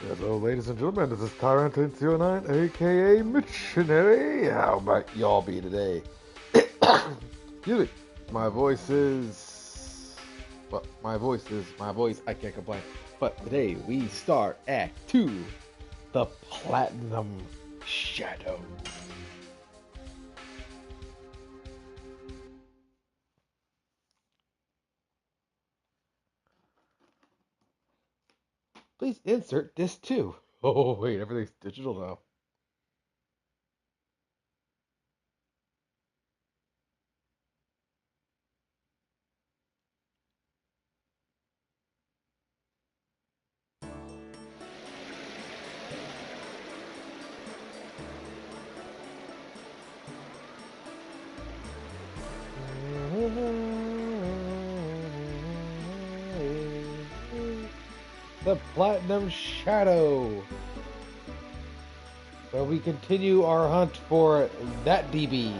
Hello, ladies and gentlemen, this is Tyrant209, aka Missionary. How might y'all be today? Excuse me. My voice is. Well, my voice, I can't complain. But today we start Act 2 The Platinum Shadow. Please insert disc 2. Oh, wait, everything's digital now. The Platinum Shadow, where we continue our hunt for that DB.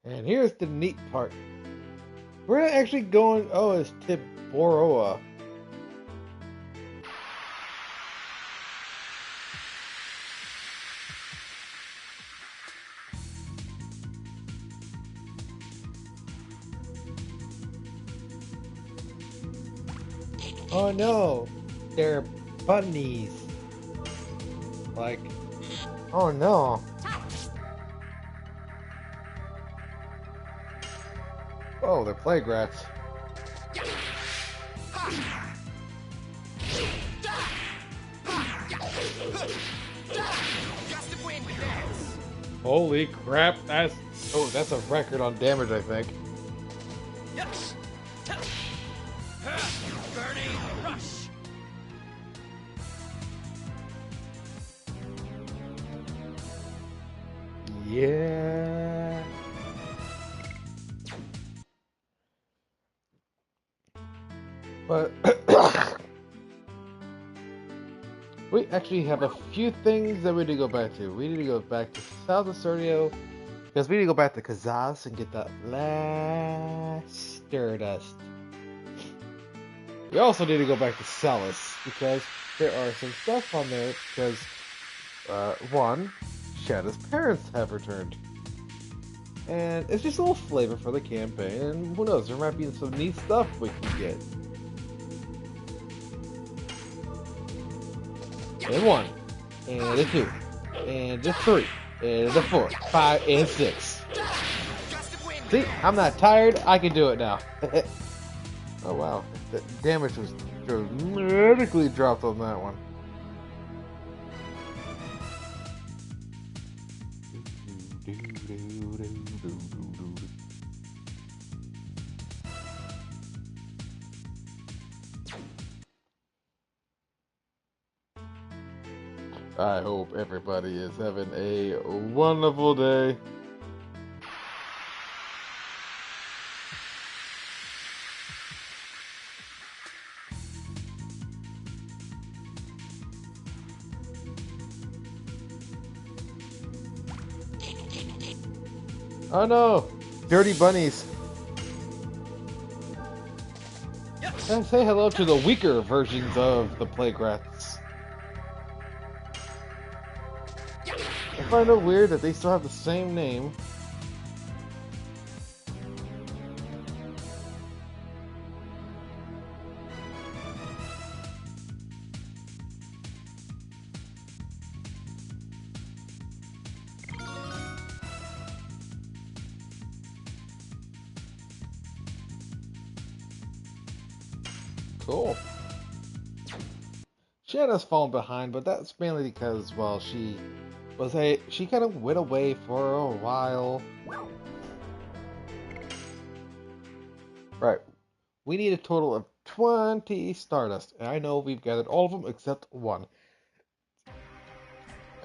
And here's the neat part. We're not actually going... Oh, it's Tiboroa. Oh no, they're bunnies. Like, oh no. Oh, they're plague rats. Holy crap, that's a record on damage, I think. Burning rush. Yeah. But we actually have a few things that we need to go back to. We need to go back to South Acertio, because we need to go back to Kazas and get that last Stardust. We also need to go back to Celis, because there are some stuff on there, because, one, Shadow's parents have returned. And it's just a little flavor for the campaign, and who knows, there might be some neat stuff we can get. And 1, and a 2, and a 3, and a 4, 5, and 6. See, I'm not tired, I can do it now. Oh wow, the damage was dramatically dropped on that one. I hope everybody is having a wonderful day. Oh no! Dirty bunnies! And say hello to the weaker versions of the plague rats. I find it weird that they still have the same name. Cool. Shannon's fallen behind, but that's mainly because, well, she kind of went away for a while. Right. We need a total of 20 Stardust, and I know we've gathered all of them except one.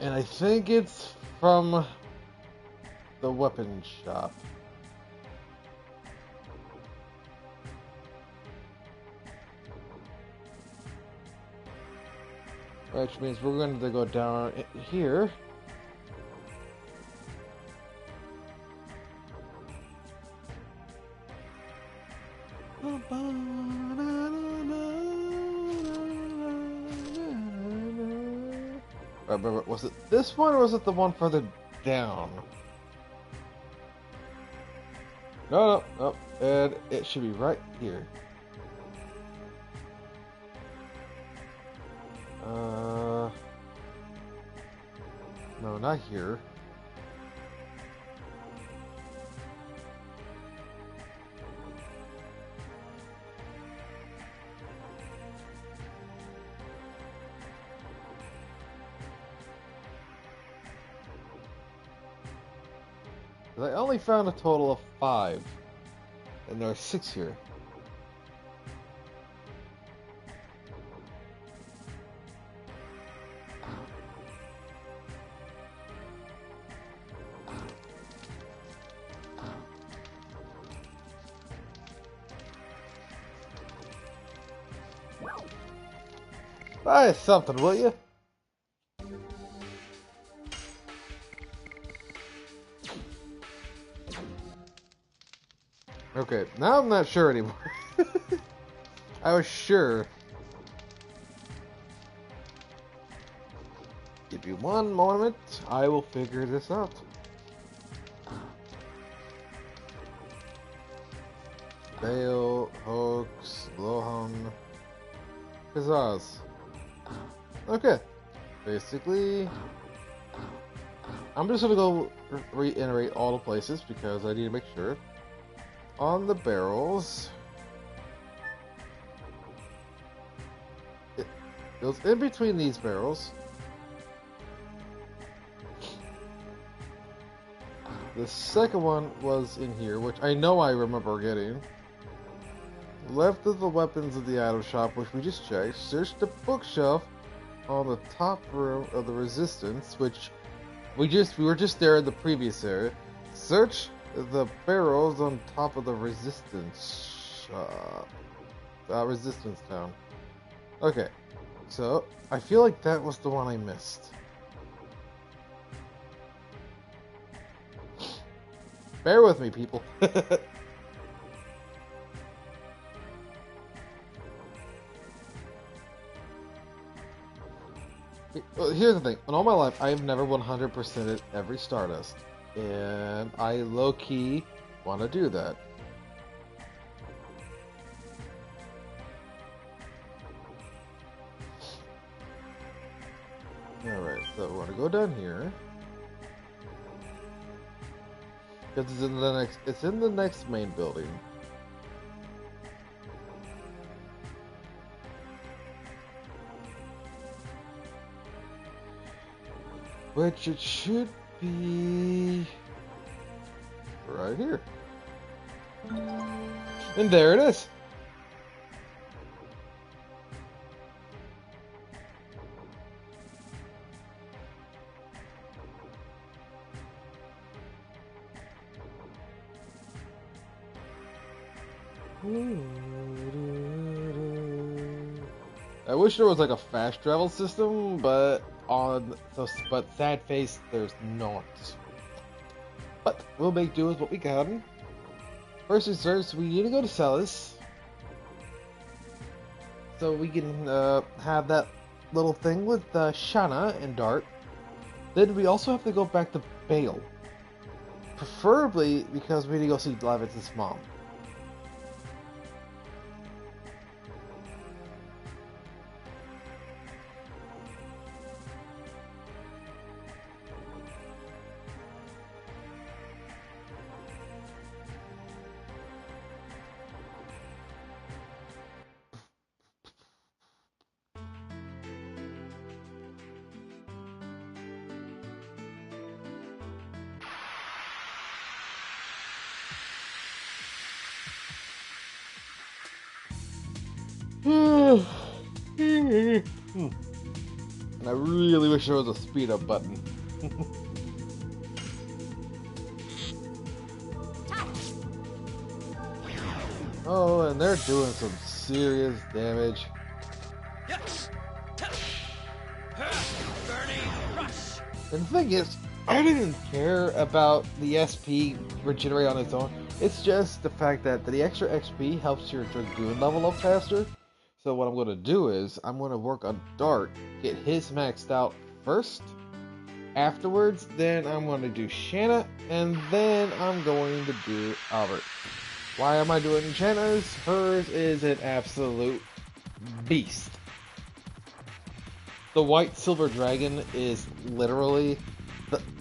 And I think it's from the weapon shop. Which means we're going to go down here. Was it this one or was it the one further down? No, no, no. And it should be right here. No, not here. I only found a total of 5, and there are 6 here. Buy something, will you? Okay, now I'm not sure anymore. I was sure. Give you one moment, I will figure this out. Bale, Hoax, Blowhorn, Pizzazz. Okay, basically, I'm just gonna go reiterate all the places because I need to make sure. On the barrels, it goes in between these barrels. The second one was in here, which I know I remember getting. Left of the weapons of the item shop, which we just checked. Search the bookshelf on the top room of the resistance, which we were just there in the previous area. Search the barrels on top of the resistance shop. Resistance town. Okay, so I feel like that was the one I missed. Bear with me, people. Here's the thing. In all my life, I have never 100%ed every Stardust. And I low-key want to do that. Alright, so we're going to go down here. Because it's in the next main building. Which it should be right here. And there it is. I wish there was like a fast travel system, but sad face, there's not. But we'll make do with what we can. First things first, we need to go to Celis, so we can have that little thing with Shanna and Dart. Then we also have to go back to Bale, preferably because we need to go see Levitt's mom. And I really wish there was a speed up button. Oh, and they're doing some serious damage. And the thing is, I don't even care about the SP regenerate on its own. It's just the fact that the extra XP helps your Dragoon level up faster. So what I'm going to do is, I'm going to work on Dart, get his maxed out first. Afterwards, then I'm going to do Shanna, and then I'm going to do Albert. Why am I doing Shanna's? Hers is an absolute beast. The White Silver Dragon is literally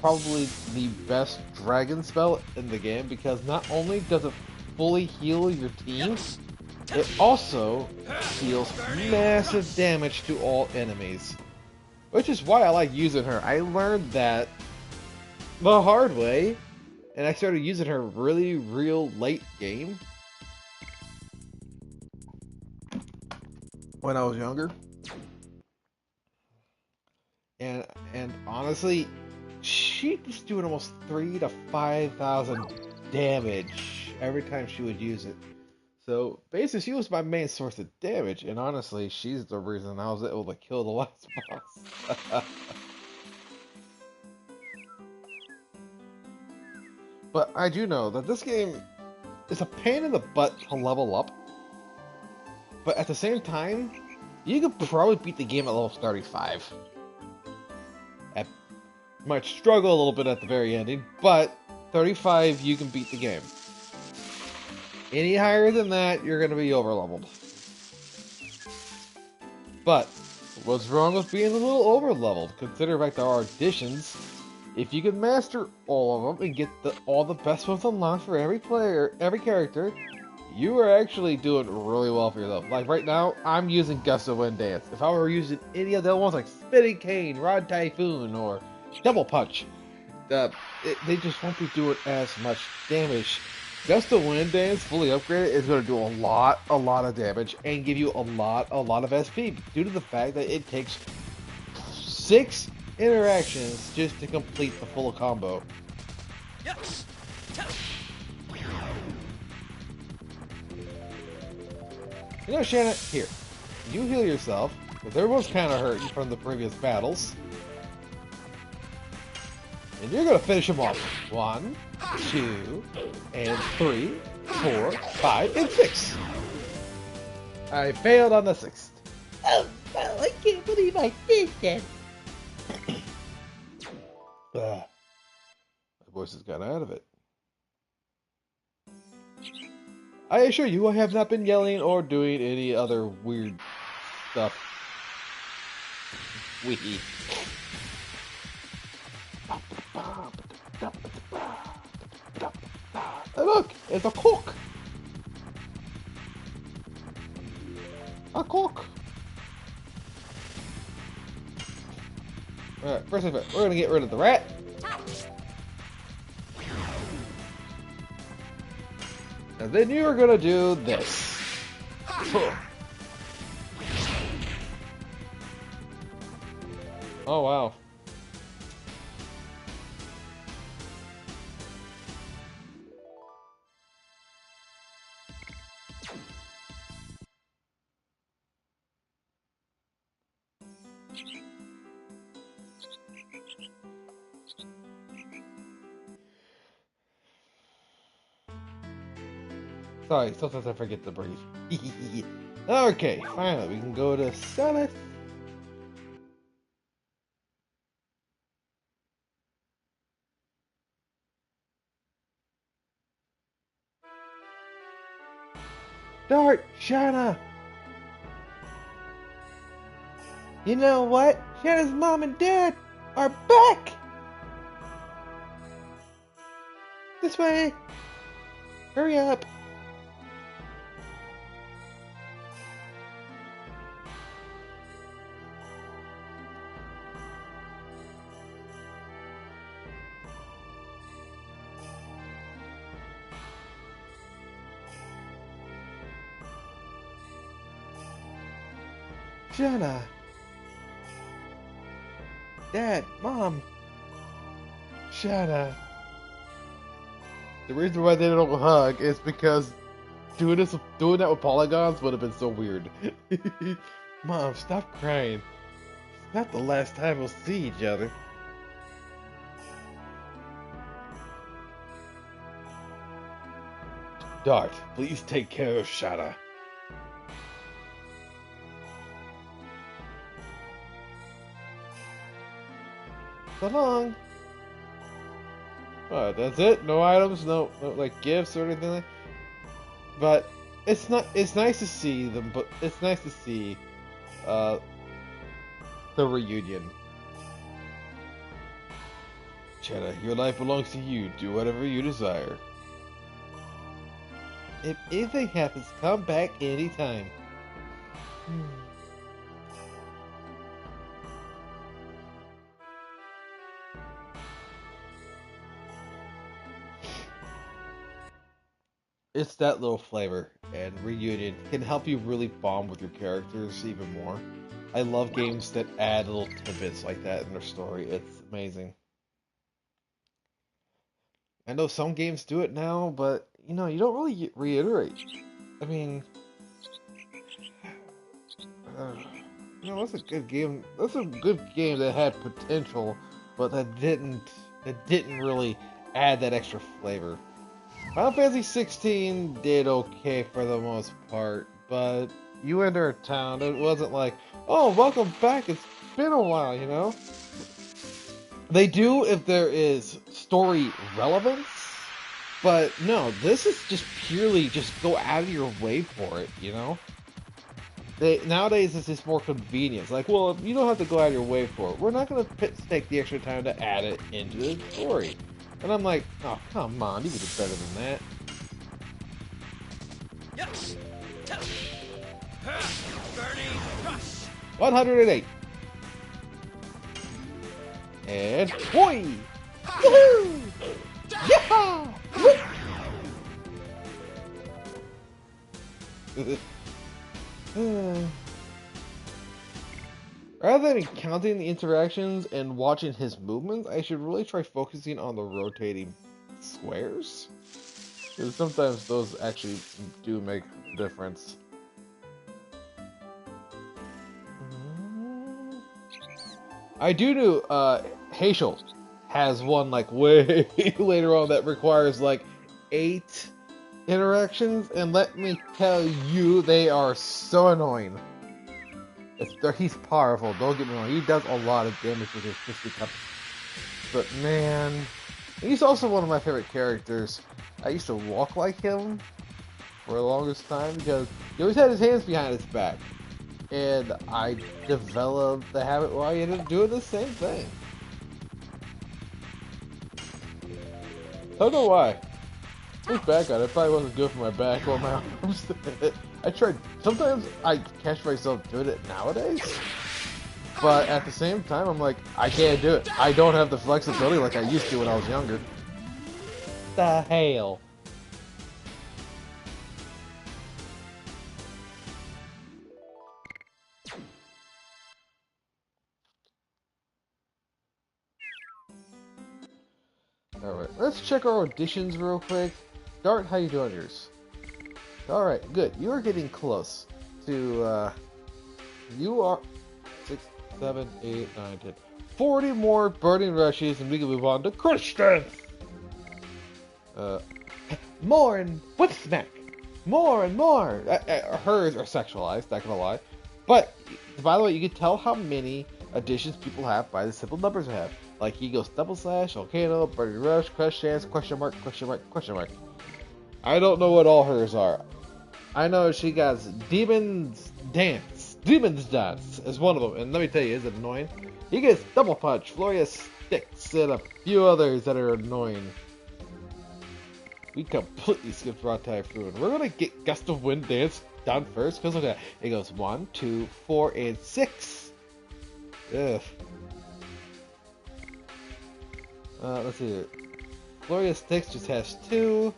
probably the best dragon spell in the game, because not only does it fully heal your team, it also deals massive damage to all enemies. Which is why I like using her. I learned that the hard way, and I started using her really real late game when I was younger. And honestly, she's doing almost 3,000 to 5,000 damage every time she would use it. So basically, she was my main source of damage, and honestly, she's the reason I was able to kill the last boss. But I do know that this game is a pain in the butt to level up. But at the same time, you could probably beat the game at level 35. You might struggle a little bit at the very ending, but 35, you can beat the game. Any higher than that, you're going to be over-leveled. But what's wrong with being a little over-leveled? Consider back to our additions. If you can master all of them and get all the best ones unlocked for every player, every character, you are actually doing really well for yourself. Like right now, I'm using Gust of Wind Dance. If I were using any of the other ones like Spinning Cane, Rod Typhoon, or Double Punch, they just won't be doing as much damage. Gust of Wind Dance fully upgraded is going to do a lot of damage and give you a lot of SP due to the fact that it takes 6 interactions just to complete the full combo. You know, Shanna, here, you heal yourself, because everyone's kind of hurting from the previous battles. And you're going to finish them off. 1, 2, and 3, 4, 5, and 6. I failed on the 6th. Oh, no, I can't believe I did that. My voice has got out of it. I assure you, I have not been yelling or doing any other weird stuff. Wee. Hey, look, it's a cook. A cook. Alright, first thing first, we're gonna get rid of the rat. And then you're gonna do this. Oh wow. Sorry, sometimes I forget to breathe. Okay, finally, we can go to Summit. Dart, Shanna! You know what? Shanna's mom and dad are back! This way! Hurry up! Shanna! Dad, Mom! Shanna! The reason why they don't hug is because doing that with polygons would have been so weird. Mom, stop crying. It's not the last time we'll see each other. Dart, please take care of Shada. So long. Alright, that's it? No items, no like gifts or anything like. But it's not. It's nice to see them. But it's nice to see uh, the reunion. Cheddar, your life belongs to you. Do whatever you desire. If anything happens, come back anytime. It's that little flavor, and reunion can help you really bond with your characters even more. I love games that add little tidbits like that in their story. It's amazing. I know some games do it now, but you don't really reiterate. I mean, uh, that's a good game. That's a good game that had potential, but that didn't really add that extra flavor. Final Fantasy 16 did okay for the most part, but you enter a town. It wasn't like, oh, welcome back. It's been a while. They do if there is story relevance, but no, this is just purely just go out of your way for it. Nowadays it's just more convenience. Like, well, if you don't have to go out of your way for it, we're not going to take the extra time to add it into the story. And I'm like, oh, come on, you can do better than that. Yes. Burning rush. 108. And boy! Woohoo! Yeah! Rather than counting the interactions and watching his movements, I should really try focusing on the rotating squares. Because sometimes those actually do make a difference. I do know Heschel has one like way later on that requires like 8 interactions, and let me tell you, they are so annoying. He's powerful, don't get me wrong. He does a lot of damage with his fisticuffs. But man, he's also one of my favorite characters. I used to walk like him for the longest time because he always had his hands behind his back. And I developed the habit where I ended up doing the same thing. I don't know why. Look back on it, probably wasn't good for my back or my arms. I tried. Sometimes I catch myself doing it nowadays, but at the same time, I'm like, I can't do it. I don't have the flexibility like I used to when I was younger. The hell. Alright, let's check our auditions real quick. Dart, how you doing yours? Alright, good. You are getting close to, you are 6, 7, 8, 9, 10. 40 more burning rushes and we can move on to Christian! More and whip smack! More and more! Hers are sexualized, not gonna lie. But, by the way, you can tell how many additions people have by the simple numbers they have. Like, he goes double slash, volcano, burning rush, crush dance, question mark, question mark, question mark. I don't know what all hers are. I know she got Demon's Dance. Demon's Dance is one of them. And let me tell you, is it annoying? He gets Double Punch, Glorious Sticks, and a few others that are annoying. We completely skipped Raw Typhoon. We're going to get Gust of Wind Dance done first. Because look at that. It goes 1, 2, 4, and 6. Ugh. Let's see. Glorious Sticks just has 2.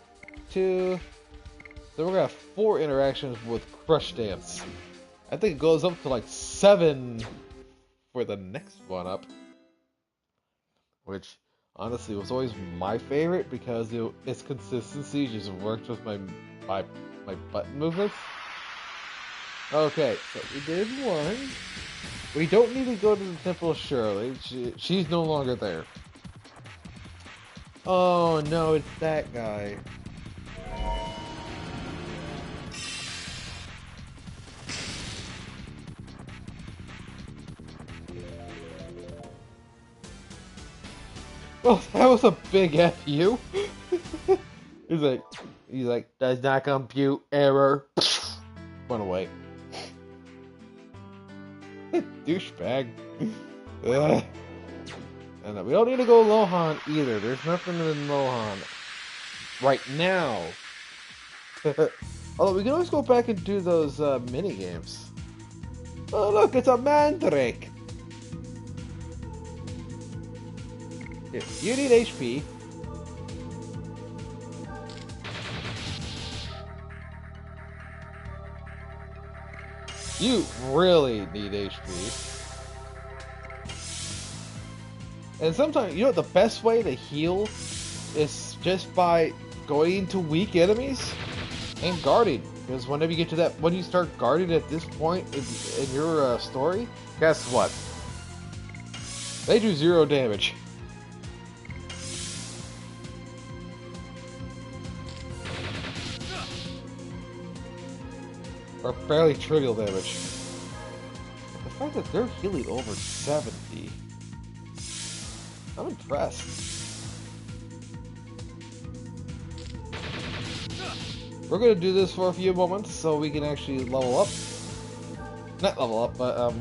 So we're gonna have 4 interactions with Crush Dance. I think it goes up to like 7 for the next one up. Which, honestly, was always my favorite because its consistency just worked with my button movements. Okay, so we did 1. We don't need to go to the Temple of Shirley. She's no longer there. Oh no, it's that guy. Well, that was a big F you. He's like, does not compute, error. Run away. Douchebag. Ugh. And we don't need to go Lohan either. There's nothing in Lohan right now. Although we can always go back and do those mini games. Oh look, it's a mandrake. Here, you need HP. You really need HP. And sometimes, you know, the best way to heal is just by going to weak enemies and guarding. Because whenever you get to that, when you start guarding at this point in your story, guess what? They do 0 damage. Or fairly trivial damage. But the fact that they're healing over 70, I'm impressed. We're gonna do this for a few moments so we can actually level up. Not level up, but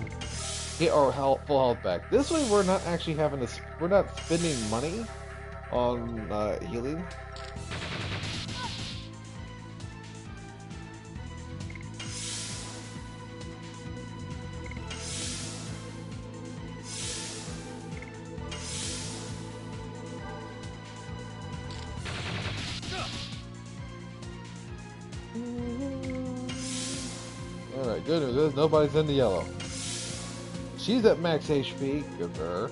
get our full health back. This way, we're not actually having to. We're not spending money on healing. Alright, good news is nobody's in the yellow. She's at max HP. Good for her.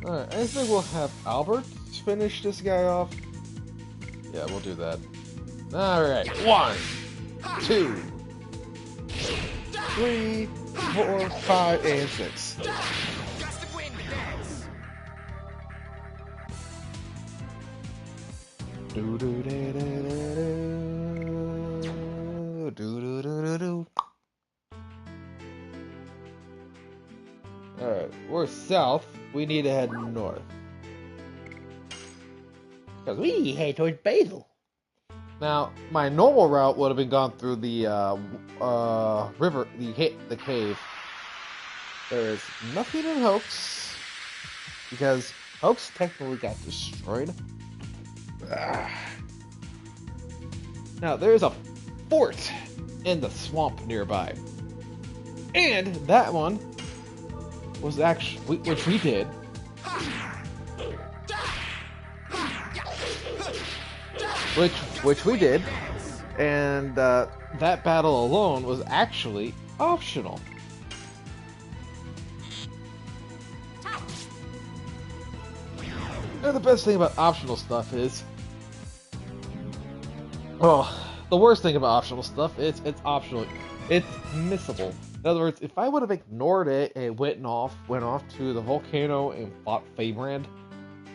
Alright, I think we'll have Albert finish this guy off. Yeah, we'll do that. Alright, 1, 2, 3, 4, 5, and 6. Do do do do do do do do do. Alright, we're south. We need to head north. Because we head towards Basil. Now, my normal route would have been gone through the river, the cave. There is nothing in Hoax because Hoax technically got destroyed. Now, there's a fort in the swamp nearby. And that one was actually, which we did. Which we did. And that battle alone was actually optional. And the best thing about optional stuff is, well, the worst thing about optional stuff is it's optional. It's missable. In other words, if I would have ignored it and went off to the volcano and fought Feybrand,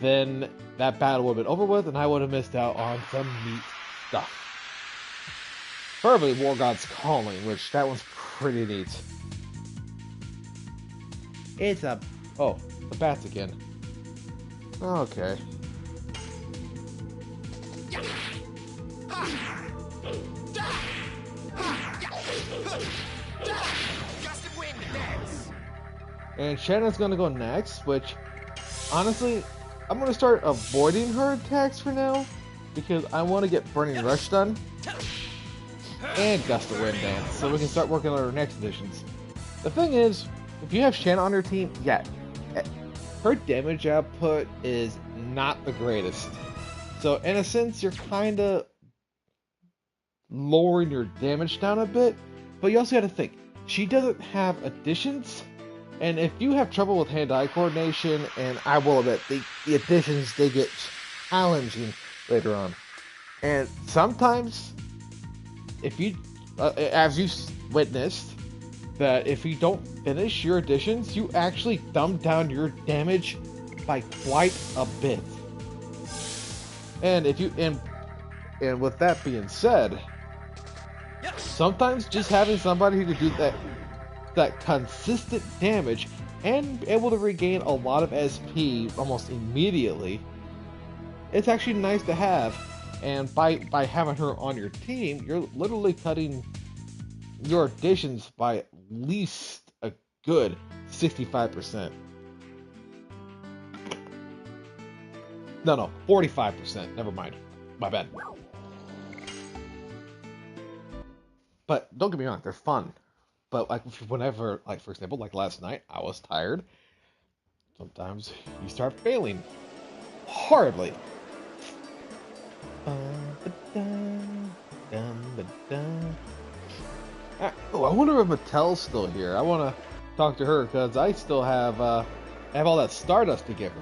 then that battle would have been over with and I would have missed out on some neat stuff. Preferably War God's Calling, which that one's pretty neat. It's a... Oh, the bats again. Okay. And Shannon's gonna go next, which, honestly, I'm gonna start avoiding her attacks for now, because I want to get Burning Rush done, and Gust of Wind Dance, so we can start working on our next editions. The thing is, if you have Shannon on your team, yeah, her damage output is not the greatest. So, in a sense, you're kinda lowering your damage down a bit, but you also gotta think, she doesn't have additions. And if you have trouble with hand-eye coordination, and I will admit, the additions, they get challenging later on. And sometimes, if you, as you witnessed, that if you don't finish your additions, you actually dumb down your damage by quite a bit. And if you, and with that being said, sometimes just having somebody who can do that consistent damage and able to regain a lot of SP almost immediately, it's actually nice to have. And by having her on your team, you're literally cutting your additions by at least a good 65%. No, 45%. Never mind. My bad. But don't get me wrong, they're fun. But like whenever, like for example, like last night, I was tired. Sometimes you start failing horribly. Oh, I wonder if Mattel's still here. I want to talk to her because I still have all that Stardust to give her.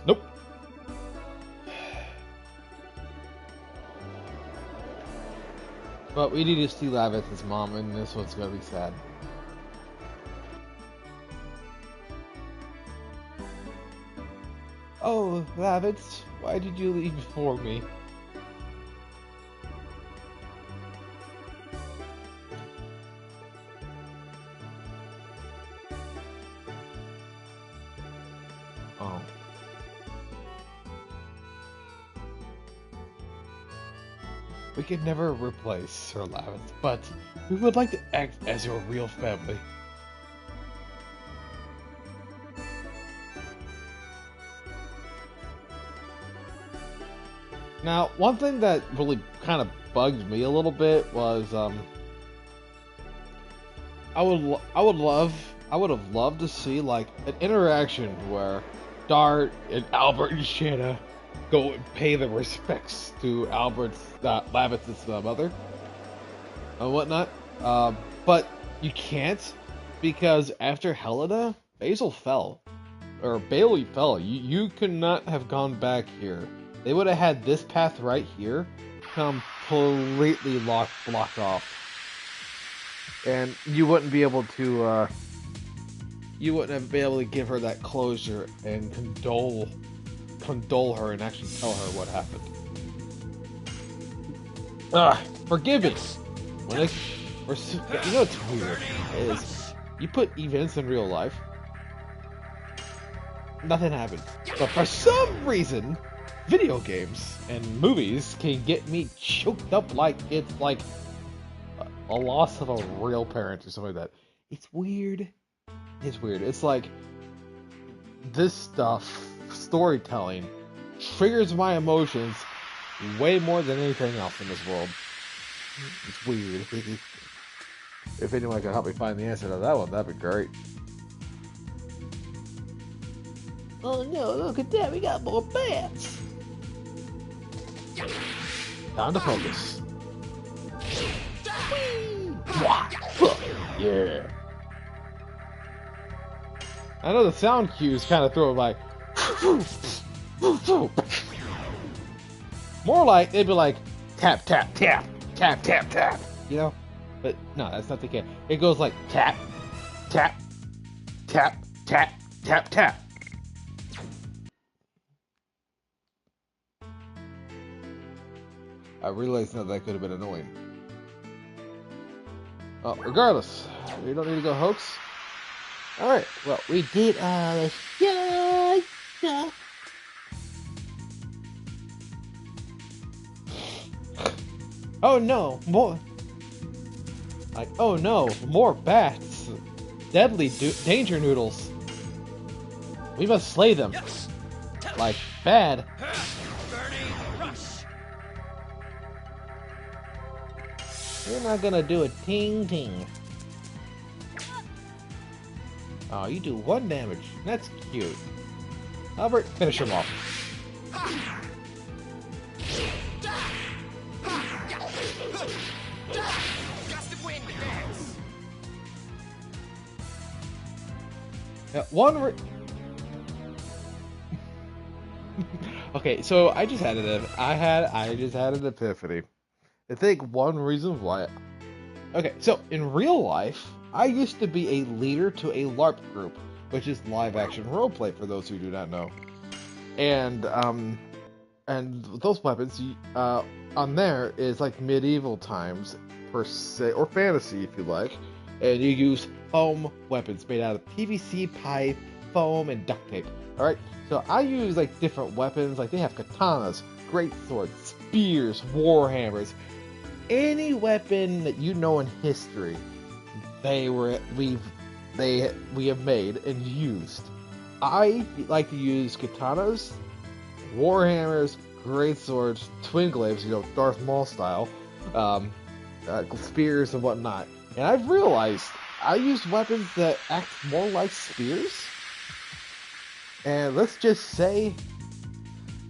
Nope. But we need to see Lavitz's mom, and this one's gonna be sad. Oh, Lavitz, why did you leave before me? Oh. We could never replace Sir Lavitz, but we would like to act as your real family. Now, one thing that really kind of bugged me a little bit was, I would have loved to see like an interaction where Dart and Albert and Shanna go and pay their respects to Lavitz's mother and whatnot. But you can't because after Helena, Bailey fell. You could not have gone back here. They would have had this path right here completely blocked off. And you wouldn't be able to, you wouldn't have been able to give her that closure and condole her and actually tell her what happened. Forgive me. You know what's weird is you put events in real life, nothing happens. But for some reason, video games and movies can get me choked up like it's like a loss of a real parent or something like that. It's weird. It's weird. It's like this stuff, storytelling, triggers my emotions way more than anything else in this world. It's weird. If anyone can help me find the answer to that one, that'd be great. Oh no, look at that, we got more bats! Time to focus. Yeah. I know the sound cues kind of throw it like more like they'd be like tap tap tap tap tap tap, you know? But no, that's not the case. It goes like tap tap tap tap tap tap. I realized that could have been annoying. Regardless, we don't need to go hoax. Alright, well, we did the show. Oh no, more. Like, oh no, more bats. Deadly danger noodles. We must slay them. Like, bad. You're not gonna do a ting. Oh, you do 1 damage. That's cute. Albert, finish him off. Yeah, okay, so I just had an epiphany. I think one reason why. Okay, so in real life, I used to be a leader to a LARP group, which is live action roleplay for those who do not know. And those weapons on there is like medieval times, per se, or fantasy if you like, and you use foam weapons made out of PVC pipe, foam, and duct tape. Alright, so I use like different weapons, like they have katanas, great swords, spears, warhammers, any weapon that you know in history, we have made and used. I like to use katanas, warhammers, great swords, twin glaives, Darth Maul style, spears and whatnot. And I've realized I use weapons that act more like spears. And let's just say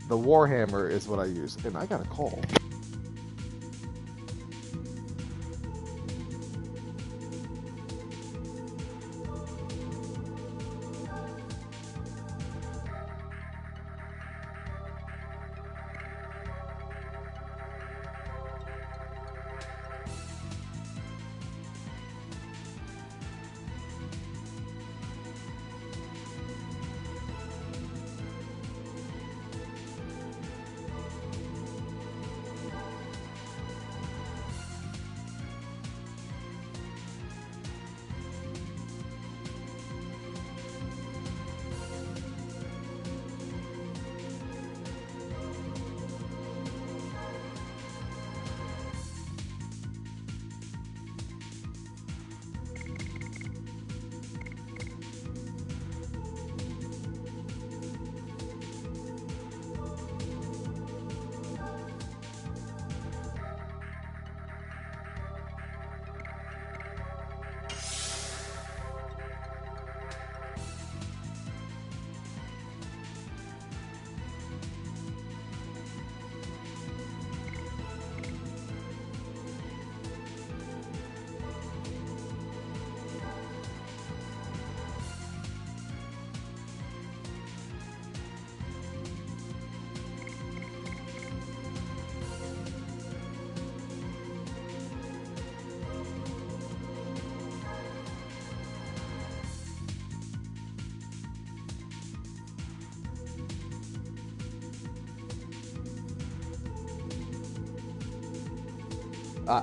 the warhammer is what I use. And I got a call.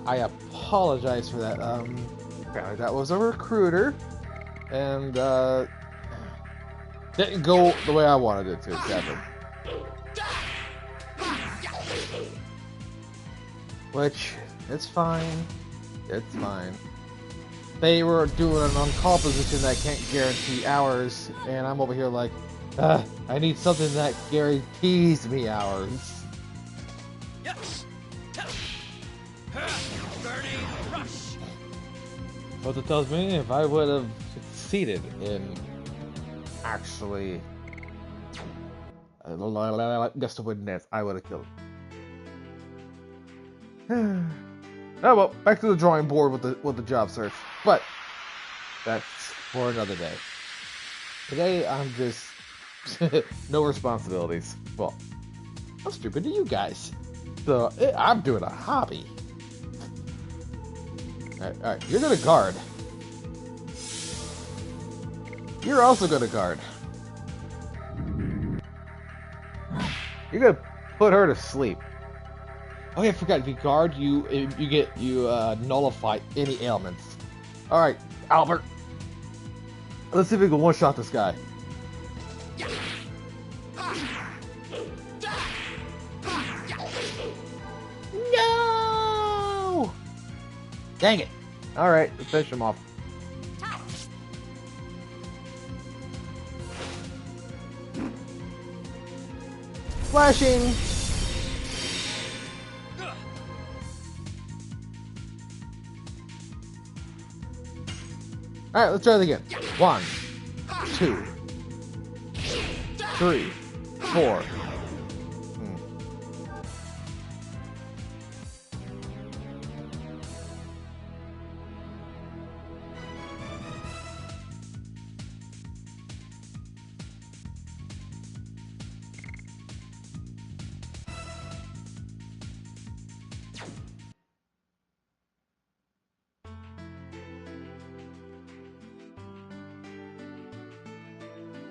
I apologize for that. Apparently that was a recruiter, and didn't go the way I wanted it to, sadly. Which, it's fine. It's fine. They were doing an on-call position that can't guarantee hours, and I'm over here like, I need something that guarantees me hours. But it tells me if I would have succeeded in actually just to win this, I would have killed him. Oh well, back to the drawing board with the job search. But that's for another day. Today I'm just no responsibilities. Well, how stupid are you guys? So I'm doing a hobby. Alright, you're gonna guard. You're also gonna guard. You're gonna put her to sleep. Oh yeah, I forgot. If you guard, you nullify any ailments. Alright, Albert. Let's see if we can one-shot this guy. No! Dang it. Alright, let's finish him off. Flashing! Alright, let's try it again. 1, 2, 3, 4.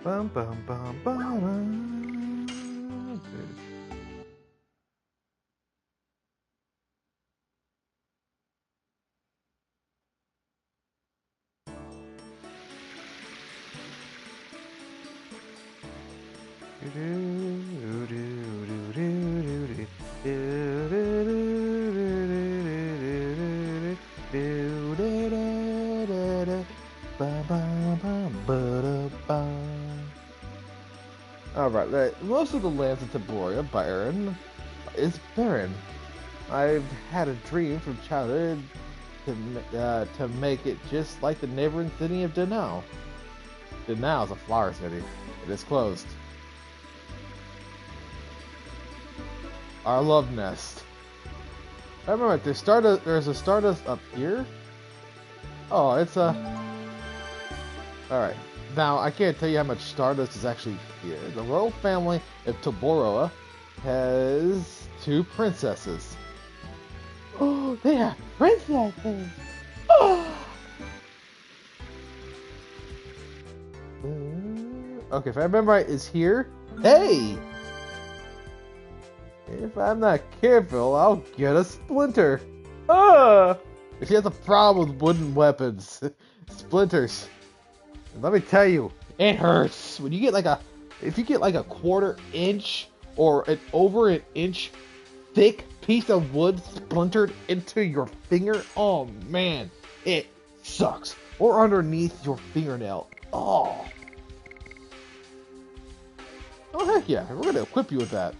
Bum bum bum bum. Okay. Alright, most of the lands in Taboria is barren. I've had a dream from childhood to make it just like the neighboring city of Danao. Danao is a flower city. It is closed. Our love nest. I remember there's a Stardust up here. Oh, it's a. Alright. Now, I can't tell you how much Stardust is actually here. The royal family of Toboroa has 2 princesses. Oh, they are princesses. Oh. Okay, if I remember right, is here. Hey! If I'm not careful, I'll get a splinter. If you have a problem with wooden weapons, splinters. And let me tell you, it hurts when you get if you get like a 1/4 inch or an over an inch thick piece of wood splintered into your finger. Oh man, it sucks. Or underneath your fingernail. Oh heck yeah, we're gonna equip you with that.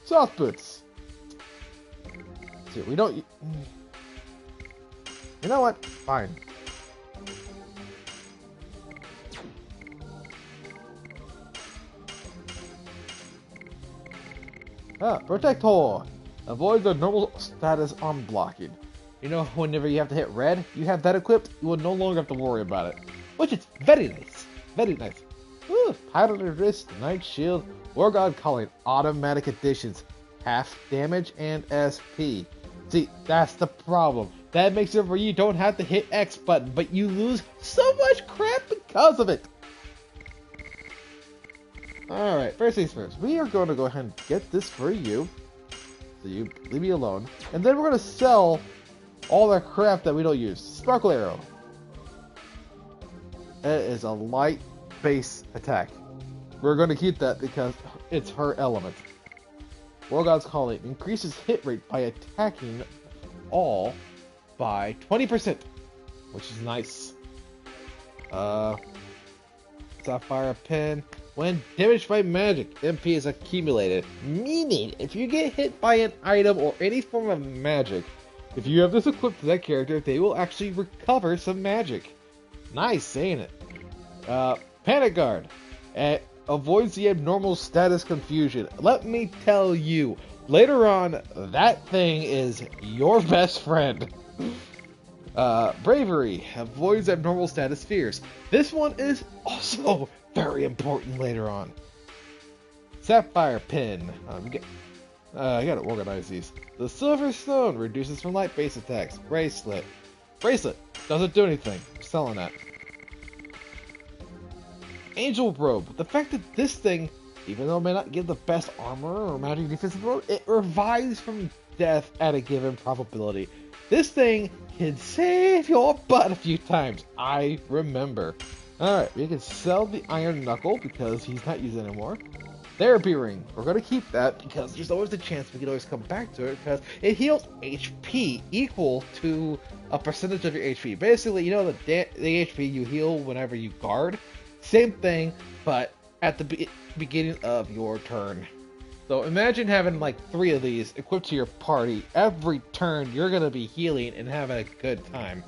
Soft boots. See, we don't. You know what? Fine. Protector. Avoid the normal status unblocking. You know, whenever you have to hit red, you have that equipped, you will no longer have to worry about it. Which is very nice. Very nice. Ooh, Piloted Wrist, Night Shield, War God Calling, automatic additions, half damage and SP. See, that's the problem. That makes it where you don't have to hit X button, but you lose so much crap because of it. Alright, first things first. We are going to go ahead and get this for you. So you leave me alone. And then we're going to sell all that crap that we don't use. Sparkle Arrow. It is a light base attack. We're going to keep that because it's her element. War God's Calling increases hit rate by attacking all by 20%, which is nice. Sapphire Pin. When damaged by magic, MP is accumulated. Meaning, if you get hit by an item or any form of magic, if you have this equipped to that character, they will actually recover some magic. Nice, ain't it? Panic Guard. Avoids the abnormal status confusion. Let me tell you, later on, that thing is your best friend. Bravery. Avoids abnormal status fears. This one is also very important later on. Sapphire Pin. I gotta organize these. The Silver Stone reduces from light base attacks. Bracelet. Bracelet doesn't do anything. I'm selling that. Angel Robe. The fact that this thing, even though it may not give the best armor or magic defensive robe, it revives from death at a given probability. This thing can save your butt a few times. I remember. Alright, we can sell the Iron Knuckle because he's not used anymore. Therapy Ring. We're going to keep that because there's always a chance we can always come back to it because it heals HP equal to a percentage of your HP. Basically, you know the HP you heal whenever you guard? Same thing, but at the beginning of your turn. So imagine having like 3 of these equipped to your party. Every turn you're going to be healing and having a good time.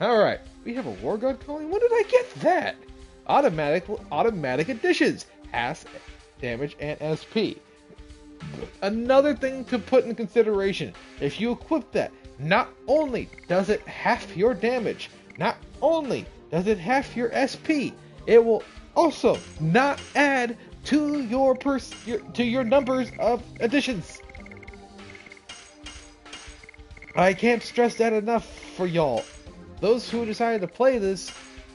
Alright, we have a War God Calling. When did I get that? Automatic additions. Half damage and SP. Another thing to put in consideration. If you equip that, not only does it half your damage, not only does it half your SP, it will also not add to your numbers of additions. I can't stress that enough for y'all. Those who decided to play this,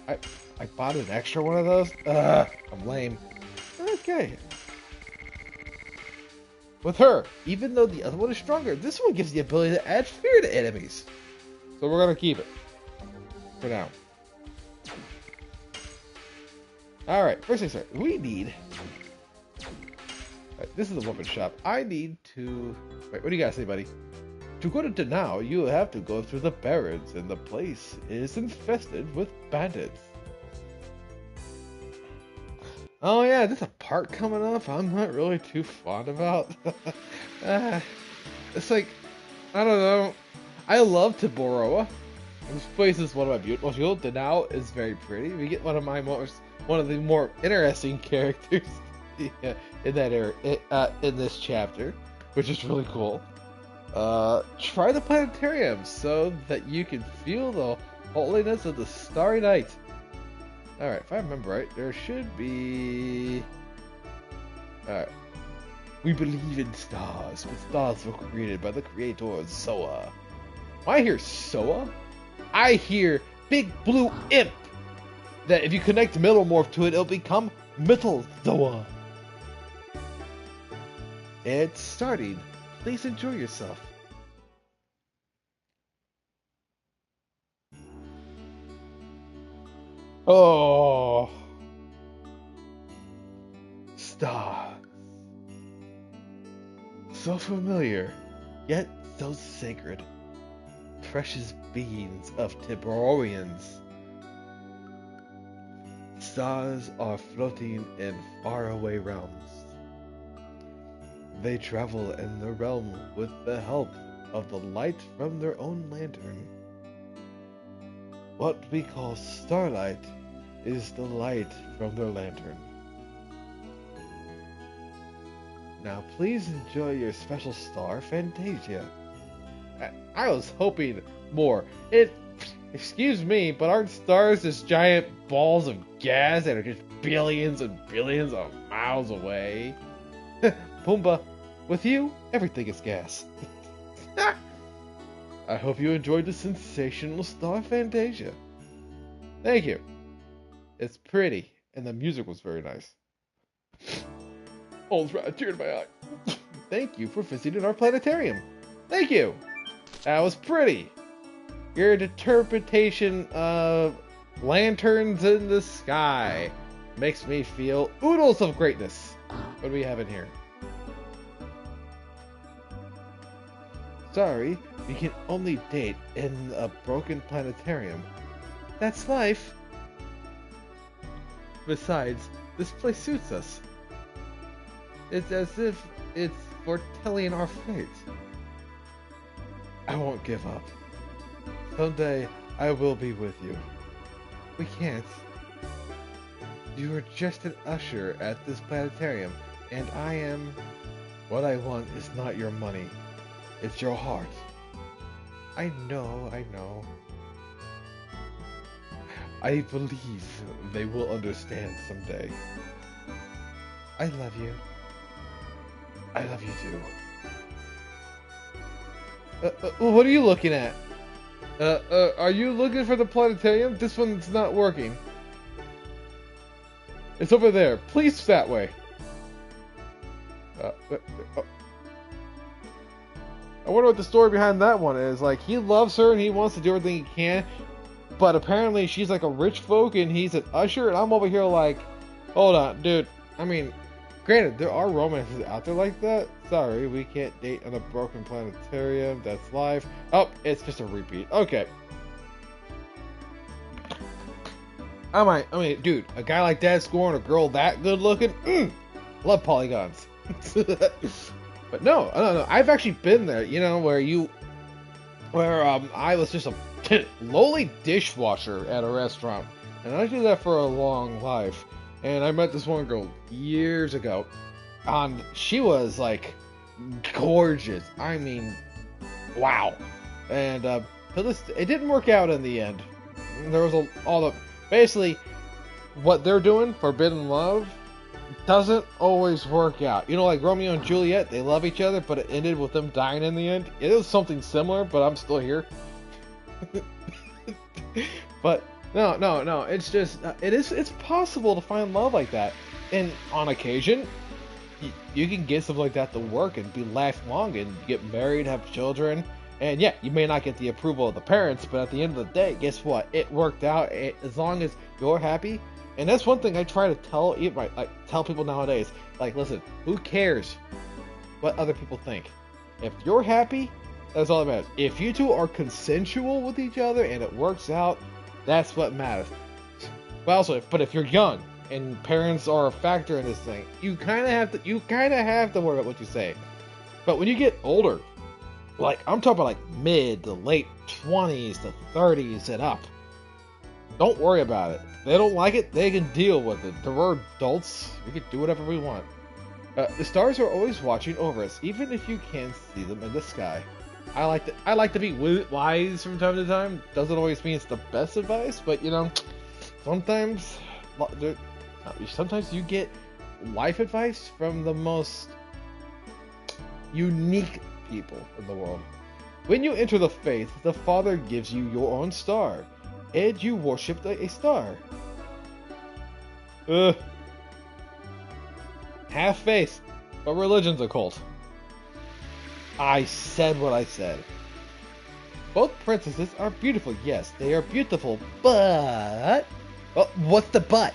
I bought an extra one of those. I'm lame. Okay. With her, even though the other one is stronger, this one gives the ability to add fear to enemies. So we're gonna keep it for now. Alright, first things first, we need Right, this is a woman's shop. I need to... Wait, what do you guys say, buddy? To go to Danao, you have to go through the barrens, and the place is infested with bandits. Oh yeah, there's a part coming up I'm not really too fond about. It's like, I don't know. I love Tiboroa. This place is one of my most beautiful. Danao is very pretty. We get one of the more interesting characters in that area, in this chapter, which is really cool. Try the planetarium so that you can feel the holiness of the starry night. Alright, if I remember right, there should be... Alright. We believe in stars, but stars were created by the creator Zoa. When I hear Soa, I hear Big Blue Imp. That if you connect Metalmorph to it, it'll become Metal Zoa. It's starting. Please enjoy yourself. Oh, stars. So familiar, yet so sacred. Precious beings of Tiboronians. Stars are floating in faraway realms. They travel in the realm with the help of the light from their own lantern. What we call starlight is the light from their lantern. Now please enjoy your special star, Fantasia. I was hoping more. Excuse me, but aren't stars just giant balls of gas that are just billions and billions of miles away? Pumbaa, with you, everything is gas. I hope you enjoyed the sensational star Fantasia. Thank you. It's pretty, and the music was very nice. Almost brought a tear to my eye. Thank you for visiting our planetarium. Thank you. That was pretty. Your interpretation of lanterns in the sky makes me feel oodles of greatness. What do we have in here? Sorry, we can only date in a broken planetarium. That's life. Besides, this place suits us. It's as if it's foretelling our fate. I won't give up. Someday, I will be with you. We can't. You are just an usher at this planetarium, and I am... What I want is not your money. It's your heart. I know. I believe they will understand someday. I love you. I love you too. What are you looking at? Are you looking for the planetarium? This one's not working. It's over there. Please that way. I wonder what the story behind that one is. Like, he loves her and he wants to do everything he can, but apparently she's like a rich folk and he's an usher, and I'm over here like, hold on, dude. I mean, granted, there are romances out there like that. Sorry, we can't date on a broken planetarium. That's life. Oh, it's just a repeat. Okay. I mean, dude, a guy like that scoring a girl that good looking? Love polygons. But no. I've actually been there, you know, where I was just a lowly dishwasher at a restaurant, and I did that for a long life. And I met this one girl years ago, and she was like gorgeous. I mean, wow. And it didn't work out in the end. There was basically what they're doing, forbidden love, doesn't always work out. You know, like Romeo and Juliet, they love each other, but it ended with them dying in the end. It was something similar, but I'm still here. But no. It's just it's possible to find love like that, and on occasion, you can get something like that to work and be lifelong and get married, have children, and yeah, you may not get the approval of the parents, but at the end of the day, guess what? It worked out. As long as you're happy And that's one thing I try to tell tell people nowadays. Like, listen, who cares what other people think? If you're happy, that's all that matters. If you two are consensual with each other and it works out, that's what matters. But also, but if you're young and parents are a factor in this thing, you kind of have to worry about what you say. But when you get older, like I'm talking about like mid to late 20s to 30s and up, don't worry about it. They don't like it, they can deal with it. We're adults, we can do whatever we want. The stars are always watching over us, even if you can't see them in the sky. I like to be wise from time to time. Doesn't always mean it's the best advice, but you know, sometimes you get life advice from the most unique people in the world. When you enter the faith, the Father gives you your own star, and you worship a star. Have faith, but religion's a cult. I said what I said. Both princesses are beautiful. Yes, they are beautiful, but... Well, what's the but?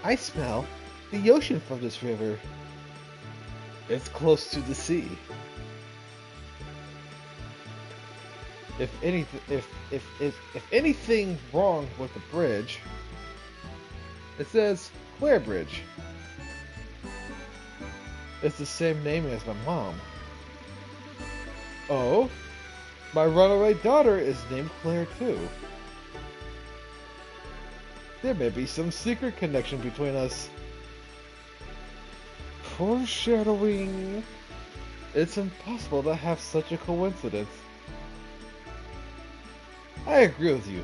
I smell the ocean from this river. It's close to the sea. If anything wrong with the bridge, it says Claire Bridge. It's the same name as my mom. Oh, my runaway daughter is named Claire too. There may be some secret connection between us. Foreshadowing. It's impossible to have such a coincidence. I agree with you.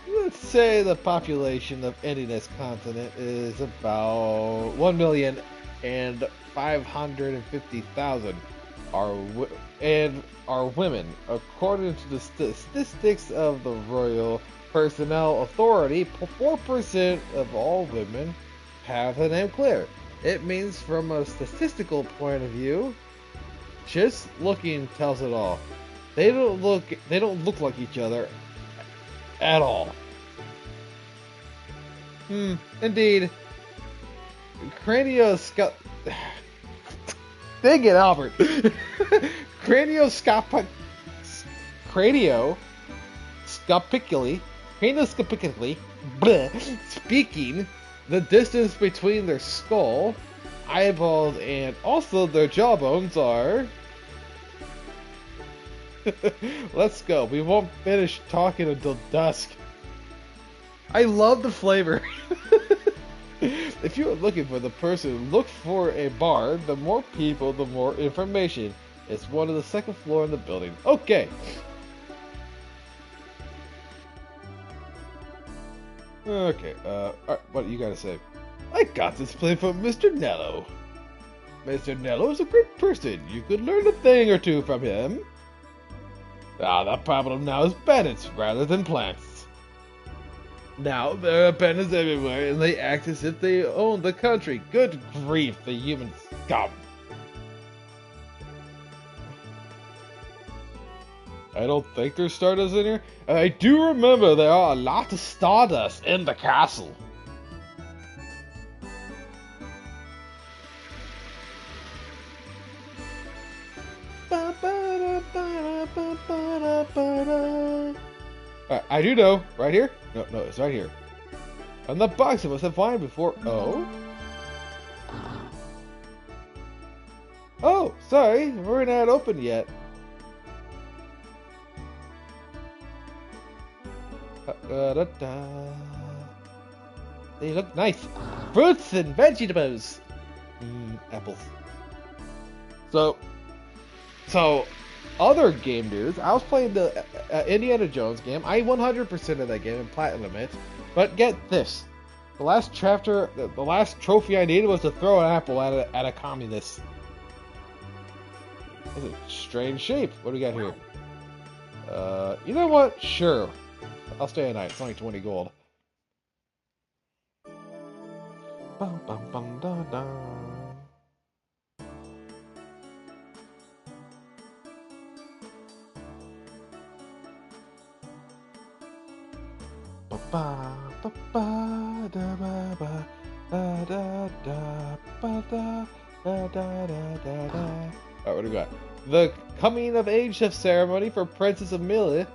Let's say the population of this continent is about 1,550,000 are women. According to the statistics of the Royal Personnel Authority, 4% of all women have the name Claire. It means from a statistical point of view, just looking tells it all. They don't look like each other at all. Indeed. Cranioscope. Dang it, Albert. Cranioscopically, speaking, the distance between their skull, eyeballs, and also their jawbones are... Let's go. We won't finish talking until dusk. I love the flavor. If you're looking for the person, look for a bar. The more people, the more information. It's one of the second floor in the building. Okay. Okay, alright, what do you gotta say? I got this play from Mr. Nello. Mr. Nello's a great person. You could learn a thing or two from him. The problem now is bandits rather than plants. Now there are bandits everywhere, and they act as if they own the country. Good grief, the human scum. I don't think there's stardust in here. I do remember there are a lot of stardust in the castle. I do know. Right here? No, it's right here. On the box I must have found before. Oh? Oh, sorry. We're not open yet. They look nice. Fruits and vegetables. Apples. So, other game news. I was playing the Indiana Jones game. I 100% of that game in Platinum it. But get this. The last chapter, the last trophy I needed was to throw an apple at a communist. That's a strange shape. What do we got here? You know what? Sure. I'll stay a night. It's only 20 gold. Bum, bum, bum, da, da. ba ba ba da ba ba da da da ba da da da da da da. Alright, what do we got? The coming of age ceremony for Princess Emile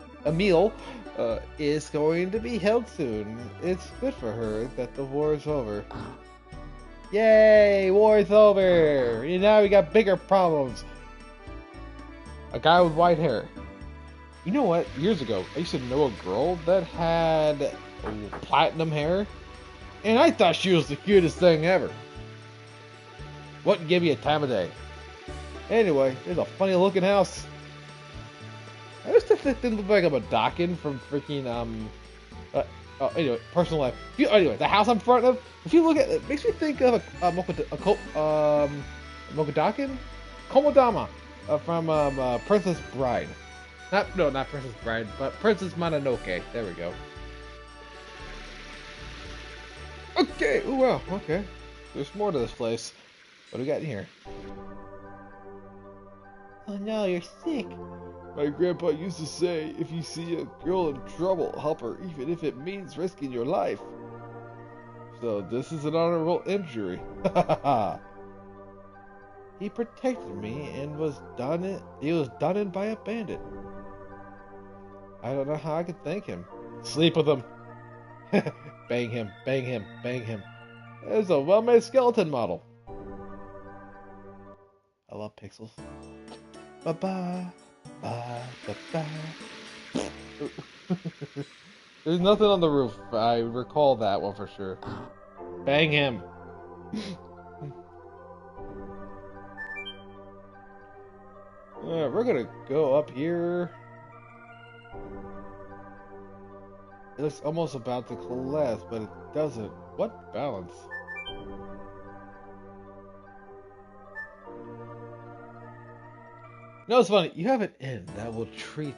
is going to be held soon. It's good for her that the war is over. Yay! War's over! And now we got bigger problems. A guy with white hair. You know what? Years ago, I used to know a girl that had platinum hair. And I thought she was the cutest thing ever. Wouldn't give you a time of day. Anyway, there's a funny looking house. I used to think it looked like a Dragoon from freaking, anyway, personal life. Anyway, the house I'm in front of, if you look at it, makes me think of a Mokodakin? Komodama from Princess Bride. Not Princess Bride, but Princess Mononoke. There we go. Okay, ooh, wow, okay. There's more to this place. What do we got in here? Oh no, you're sick. My grandpa used to say, if you see a girl in trouble, help her, even if it means risking your life. So this is an honorable injury. He protected me and he was done in by a bandit. I don't know how I could thank him. Sleep with him. Bang him, bang him, bang him. There's a well-made skeleton model. I love pixels. Ba-ba. Ba-ba-ba. There's nothing on the roof. I recall that one for sure. Bang him. We're gonna go up here. It looks almost about to collapse, but it doesn't. What balance? No, it's funny. You have an inn that will treat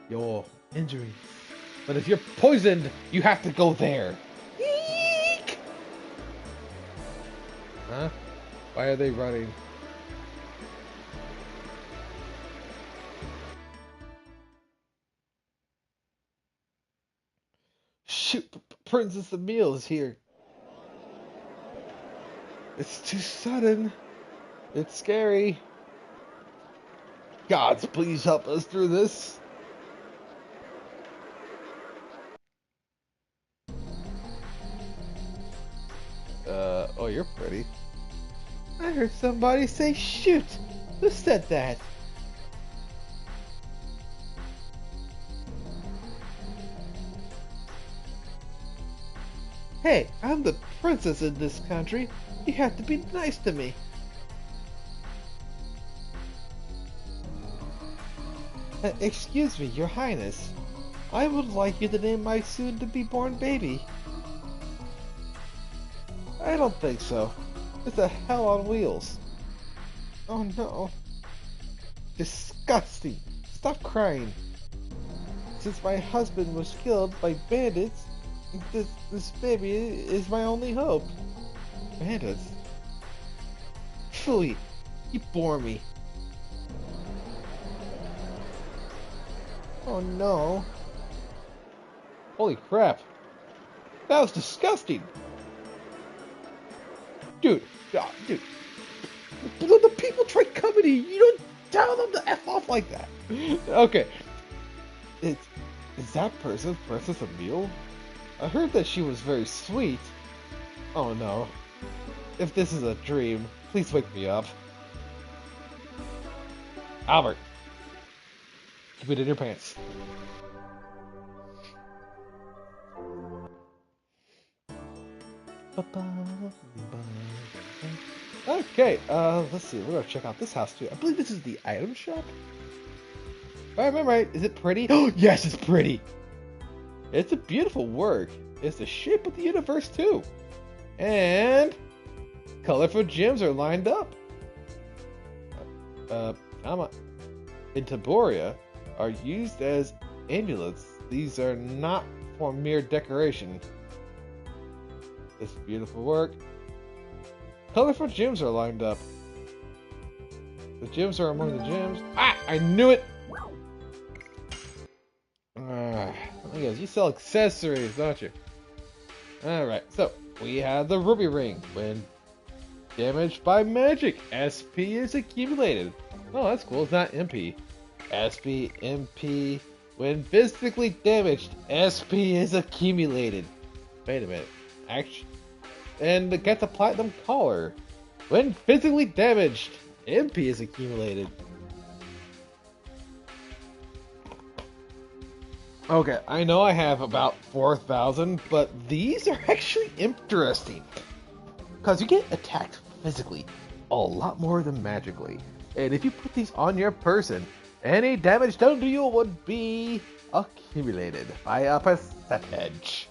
your injuries. But if you're poisoned, you have to go there. Eek! Huh? Why are they running? Shoot, Princess Emile is here. It's too sudden. It's scary. Gods, please help us through this. Oh, you're pretty. I heard somebody say shoot. Who said that? Hey, I'm the princess in this country. You have to be nice to me. Excuse me, your highness. I would like you to name my soon-to-be-born baby. I don't think so. It's a hell on wheels. Oh no. Disgusting. Stop crying. Since my husband was killed by bandits, this baby is my only hope. Bandits? Phooey, you bore me. Oh no. Holy crap. That was disgusting. Dude. The people try coming to you. You don't tell them to F off like that. Okay. Is that person Princess Emile? I heard that she was very sweet. Oh no. If this is a dream, please wake me up. Albert. Keep it in your pants. Okay, let's see. We're gonna check out this house too. I believe this is the item shop. If I remember right, is it pretty? Oh, yes, it's pretty. It's a beautiful work. It's the shape of the universe too. And colorful gems are lined up. In Taboria are used as amulets. These are not for mere decoration. This beautiful work. Colorful gems are lined up. The gems are among the gems. Ah, I knew it! Let He goes, you sell accessories, don't you? Alright, so we have the ruby ring. When damaged by magic, SP is accumulated. Oh, that's cool. It's not MP. SP, MP. When physically damaged, SP is accumulated. Wait a minute. Actually, and it gets a platinum collar. When physically damaged, MP is accumulated. Okay, I know I have about 4,000, but these are actually interesting. Because you get attacked physically a lot more than magically. And if you put these on your person, any damage done to you would be accumulated by a percentage.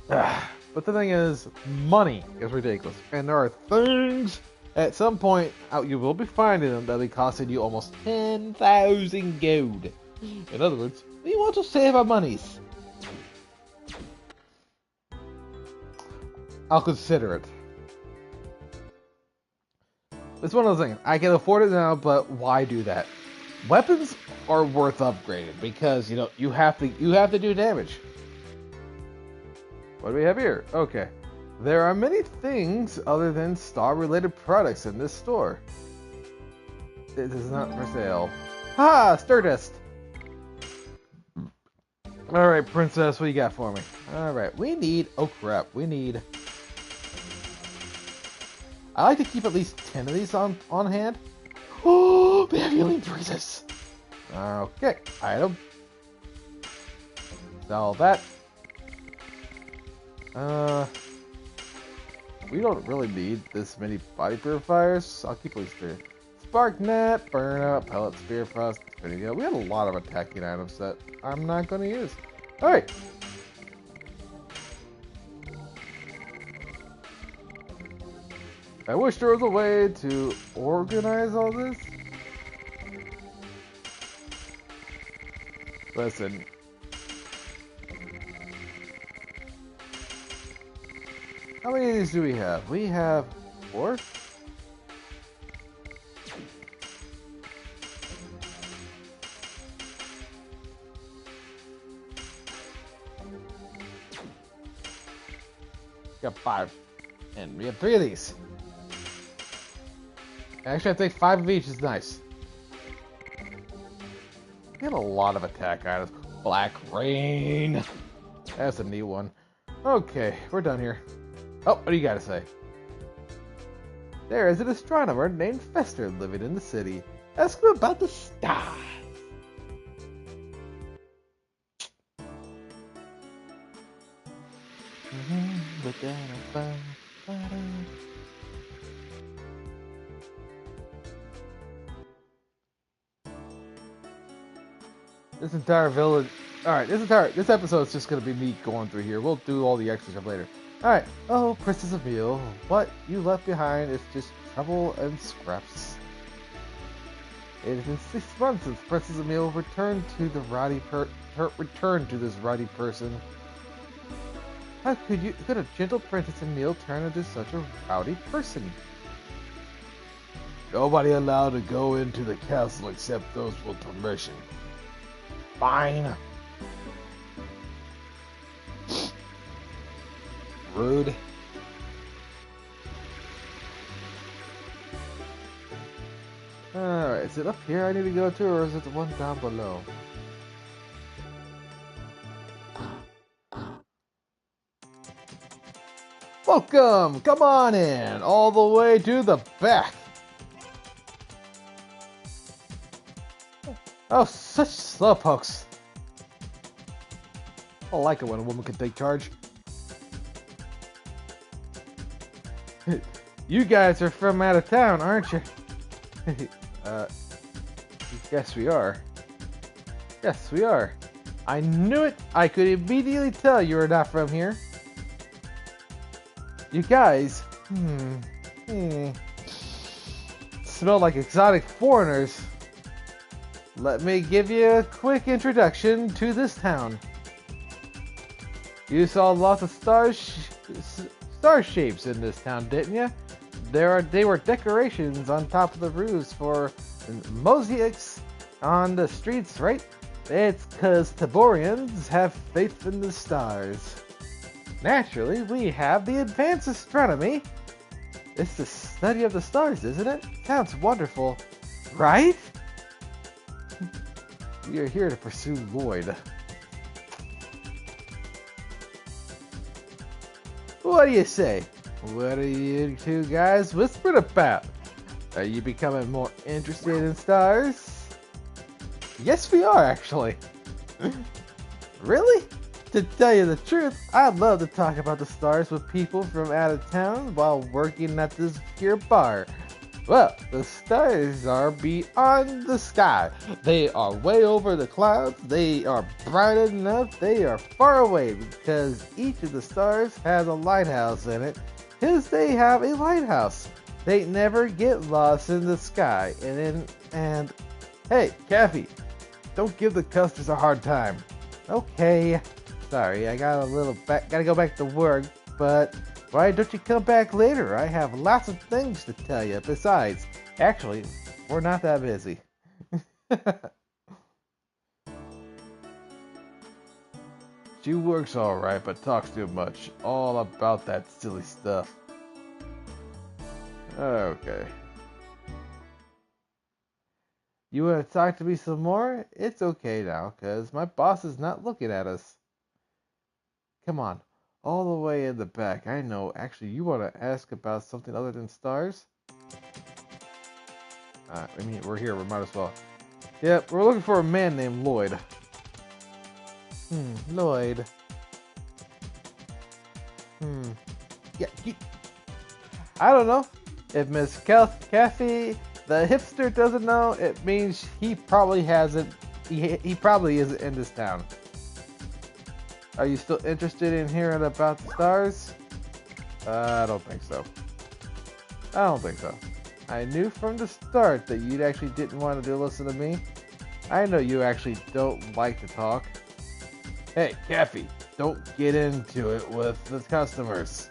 But the thing is, money is ridiculous. And there are things at some point out you will be finding them that'll be costing you almost 10,000 gold. In other words, we want to save our monies. I'll consider it. It's one of those things. I can afford it now, but why do that? Weapons are worth upgrading because you have to do damage. What do we have here? Okay. There are many things other than star-related products in this store. It is not for sale. Ha! Stardust! Alright, princess, what do you got for me? Alright, we need... Oh, crap. We need... I like to keep at least 10 of these on hand. Oh, they have healing breezes. Okay, item. Sell that. We don't really need this many body purifiers. I'll keep at least 3. Spark net, burnout, pellet, spear frost. There you go. We have a lot of attacking items that I'm not going to use. Alright. I wish there was a way to organize all this. Listen. How many of these do we have? We have 4? We got 5. And we have 3 of these. Actually, I think 5 of each is nice. We have a lot of attack items. Black Rain. That's a neat one. Okay, we're done here. Oh, what do you gotta say? There is an astronomer named Fester living in the city. Ask him about the stars. This entire village. Alright, this episode is just gonna be me going through here. We'll do all the extra stuff later. Alright. Oh, Princess Emile, what you left behind is just trouble and scraps. It has been 6 months since Princess Emile returned to the this rowdy person. How could a gentle Princess Emile turn into such a rowdy person? Nobody allowed to go into the castle except those with permission. Fine. Rude. Alright, is it up here I need to go to, or is it the one down below? Welcome! Come on in! All the way to the back! Oh, such slowpokes! I like it when a woman can take charge. You guys are from out of town, aren't you? Yes we are. Yes, we are. I knew it! I could immediately tell you were not from here. You guys, smell like exotic foreigners. Let me give you a quick introduction to this town. You saw lots of star shapes in this town, didn't you? They were decorations on top of the roofs for mosaics on the streets, right? It's 'cause Taborians have faith in the stars. Naturally, we have the advanced astronomy. It's the study of the stars, isn't it? Sounds wonderful, right? We are here to pursue Lloyd. What do you say? What are you two guys whispering about? Are you becoming more interested in stars? Yes, we are, actually. Really? To tell you the truth, I'd love to talk about the stars with people from out of town while working at this here bar. Well, the stars are beyond the sky. They are way over the clouds. They are bright enough. They are far away because each of the stars has a lighthouse in it. Because they have a lighthouse. They never get lost in the sky. And hey, Kathy, don't give the customers a hard time. Okay. Sorry, I gotta go back to work, but why don't you come back later? I have lots of things to tell you. Besides, actually, we're not that busy. She works alright, but talks too much. All about that silly stuff. Okay. You want to talk to me some more? It's okay now, because my boss is not looking at us. Come on, all the way in the back. I know. Actually, you want to ask about something other than stars? We're here. We might as well. Yep, we're looking for a man named Lloyd. Lloyd. Yeah, I don't know. If Miss Kathy, the hipster, doesn't know, it means he probably hasn't. He probably isn't in this town. Are you still interested in hearing about the stars? I don't think so. I don't think so. I knew from the start that you actually didn't want to listen to me. I know you actually don't like to talk. Hey, Kathy, don't get into it with the customers.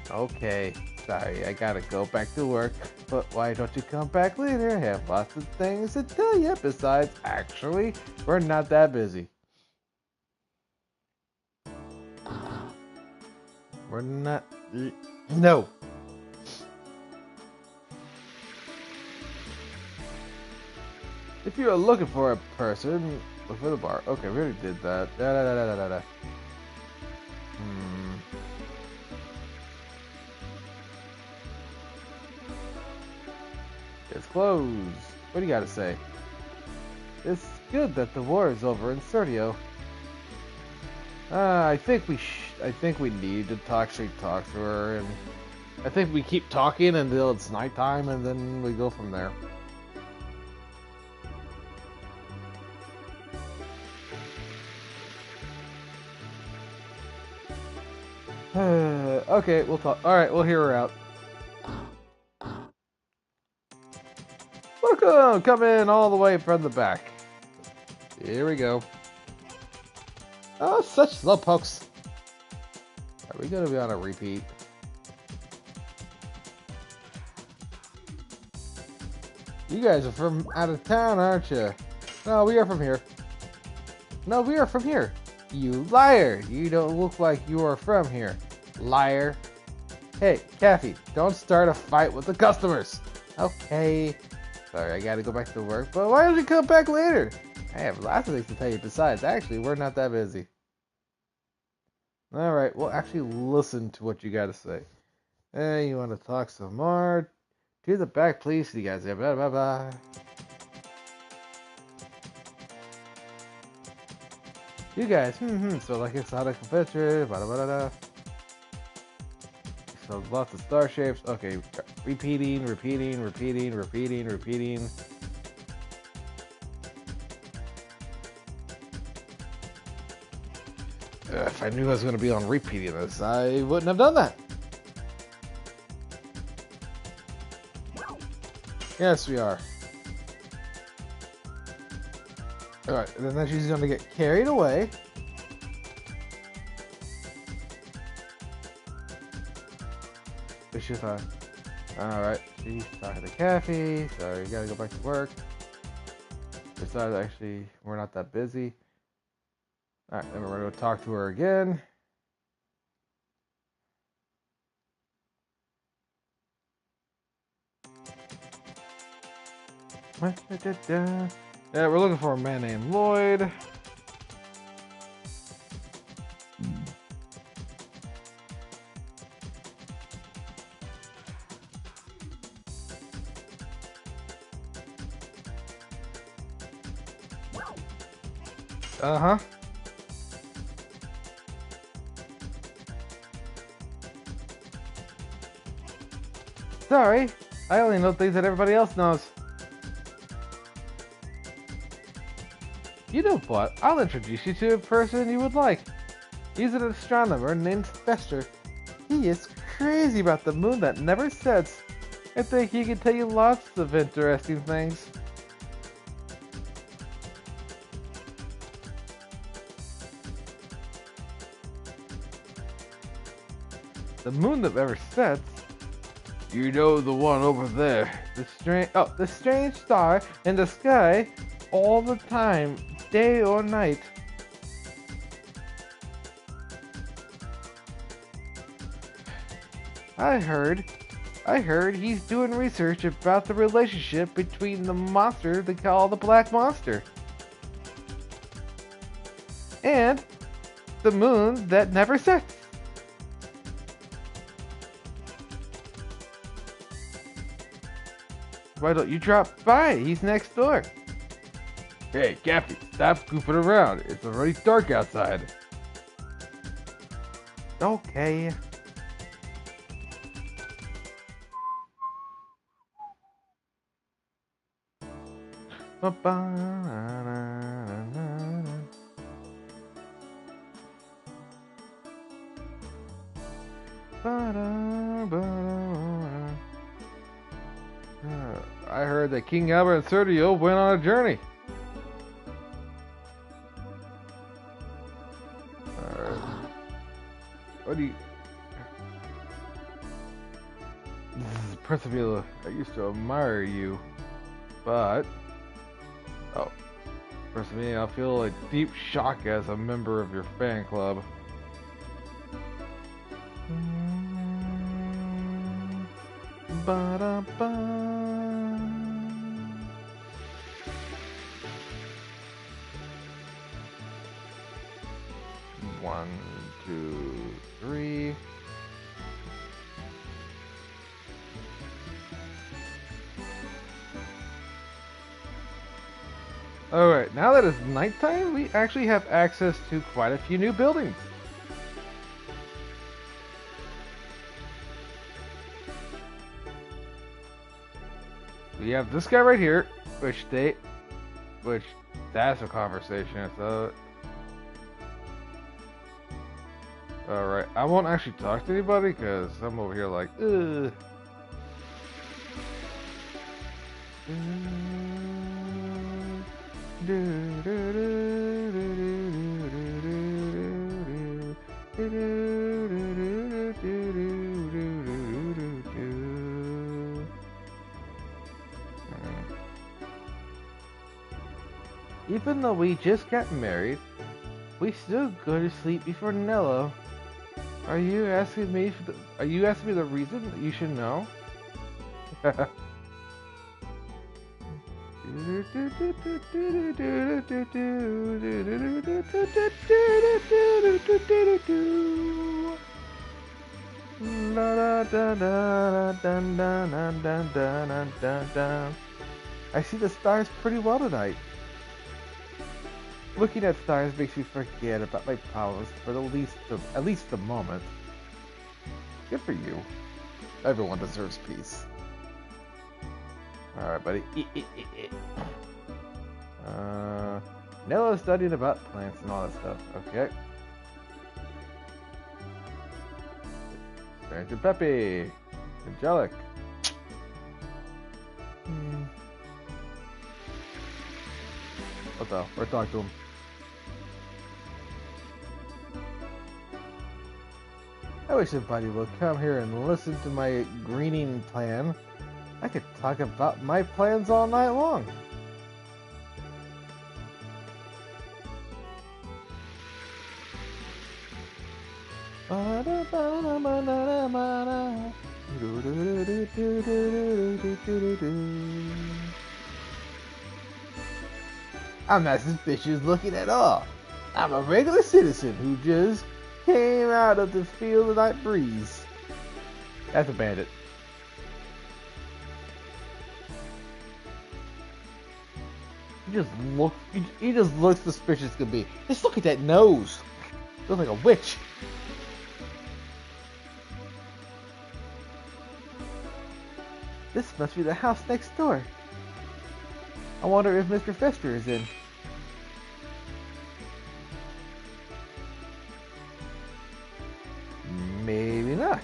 Okay, sorry, I gotta go back to work. But why don't you come back later? I have lots of things to tell you. Besides, actually, we're not that busy. We're not... No. If you're looking for a person, look for the bar. Okay, we already did that. It's closed. What do you gotta say? It's good that the war is over in Sergio. I think we need to talk to her, and I think we keep talking until it's nighttime, and then we go from there. Okay, we'll talk. All right, we'll hear her out. Welcome, come in all the way from the back. Here we go. Oh, such slow pokes. Are we gonna be on a repeat? You guys are from out of town, aren't you? No, we are from here. No, we are from here. You liar! You don't look like you are from here. Liar. Hey, Kathy, don't start a fight with the customers. Okay. Sorry, I gotta go back to work, but why don't you come back later? I have lots of things to tell you. Besides, actually, we're not that busy. Alright, we'll actually listen to what you gotta say. Hey, you wanna talk some more? To the back, please. See you guys there. Bye bye bye. You guys, so like exotic adventure, blah blah blah blah. So lots of star shapes. Okay, repeating. If I knew I was going to be on repeating this, I wouldn't have done that. Yes, we are. Alright, and then she's going to get carried away. She's fine. Alright, she's talking to Kathy. Sorry, you gotta go back to work. besides, actually, we're not that busy. Alright, then we're going to go talk to her again. Yeah, we're looking for a man named Lloyd. Uh-huh. Sorry, I only know things that everybody else knows. You know what? I'll introduce you to a person you would like. He's an astronomer named Fester. He is crazy about the moon that never sets. I think he can tell you lots of interesting things. The moon that never sets? You know, the one over there. The strange star in the sky all the time, day or night. I heard he's doing research about the relationship between the monster they call the Black Monster and the moon that never sets. Why don't you drop by? He's next door. Hey, Gaffy, stop goofing around. It's already dark outside. Okay. I heard that King Albert and Sergio went on a journey. What do you... This is Persevilla. I used to admire you, but... Oh. Persevilla, I feel a deep shock as a member of your fan club. Ba-da-ba. 1, 2, 3. Alright, now that it's nighttime, we actually have access to quite a few new buildings. We have this guy right here, which that's a conversation, so... Alright, I won't actually talk to anybody, because I'm over here like, ugh. Even though we just got married, we still go to sleep before Nello. Are you asking me the reason that you should know? I see the stars pretty well tonight. Looking at stars makes me forget about my problems for at least the moment. Good for you. Everyone deserves peace. Alright, buddy. Nello's studying about plants and all that stuff. Okay. Stranger Peppy. Angelic. What the hell? We're talking to him. I wish somebody would come here and listen to my greening plan. I could talk about my plans all night long. I'm not suspicious looking at all. I'm a regular citizen who just came out of the feel the night breeze. That's a bandit. He just looks suspicious could be. Just look at that nose. Looks like a witch. This must be the house next door. I wonder if Mr. Fester is in. Maybe not.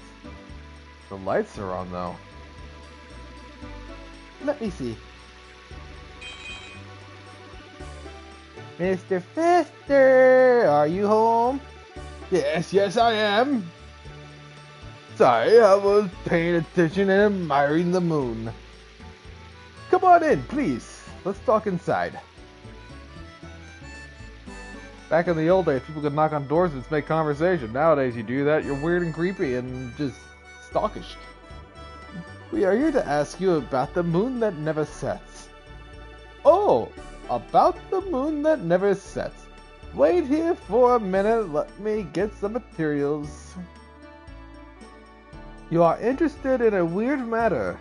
The lights are on though. Let me see. Mr. Fester, are you home? Yes, I am. Sorry, I was paying attention and admiring the moon. Come on in, please. Let's talk inside. Back in the old days, people could knock on doors and make conversation. Nowadays, you do that, you're weird and creepy and just stalkish. We are here to ask you about the moon that never sets. Oh, about the moon that never sets. Wait here for a minute, let me get some materials. You are interested in a weird matter.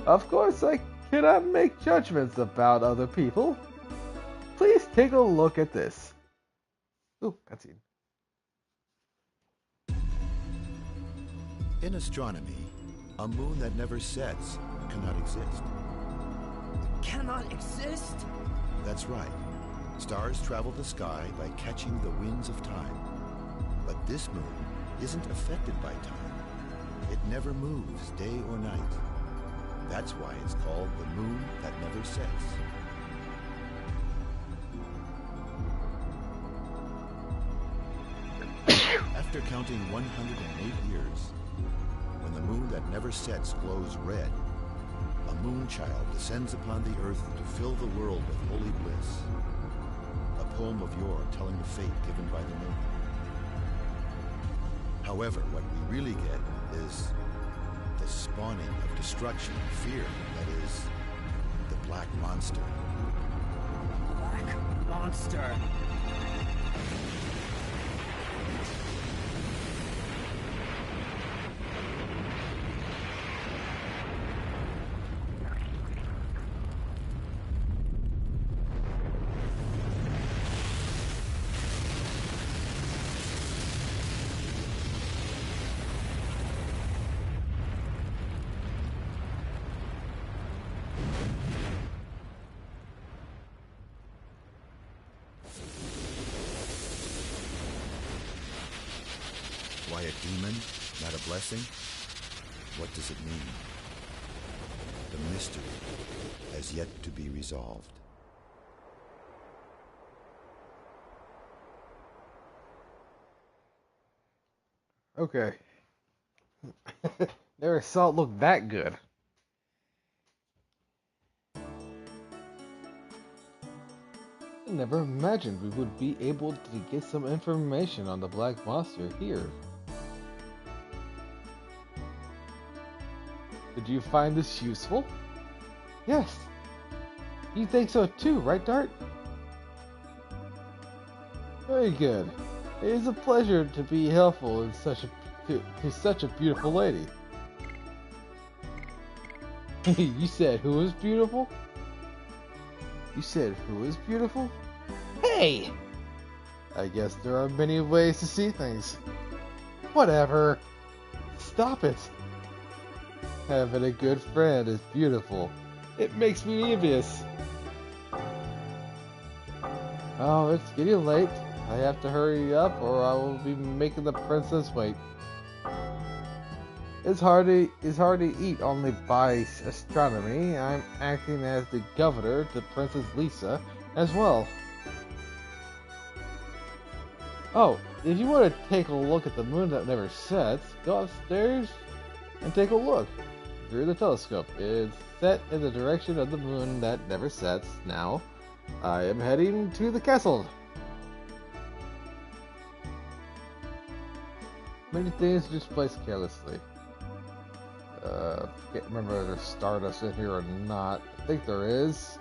Of course, I cannot make judgments about other people. Please take a look at this. Ooh, cutscene. In astronomy, a moon that never sets cannot exist. Cannot exist? That's right. Stars travel the sky by catching the winds of time. But this moon isn't affected by time. It never moves day or night. That's why it's called the moon that never sets. After counting 108 years, when the moon that never sets glows red, a moon child descends upon the earth to fill the world with holy bliss. A poem of yore telling the fate given by the moon. However, what we really get is the spawning of destruction and fear, that is, the Black Monster. Black Monster. Why a demon, not a blessing? What does it mean? The mystery has yet to be resolved. Okay. Never saw it look that good. I never imagined we would be able to get some information on the Black Monster here. Did you find this useful? Yes. You think so too, right, Dart? Very good. It is a pleasure to be helpful in to such a beautiful lady. You said who is beautiful? You said who is beautiful? Hey! I guess there are many ways to see things. Whatever. Stop it. Having a good friend is beautiful. It makes me envious. Oh, it's getting late. I have to hurry up or I will be making the princess wait. It's hard to eat only by astronomy. I'm acting as the governor to Princess Lisa as well. Oh, if you want to take a look at the moon that never sets, go upstairs and take a look through the telescope. It's set in the direction of the moon that never sets. Now, I am heading to the castle. Many things are just placed carelessly. Can't remember if there's Stardust in here or not. I think there is.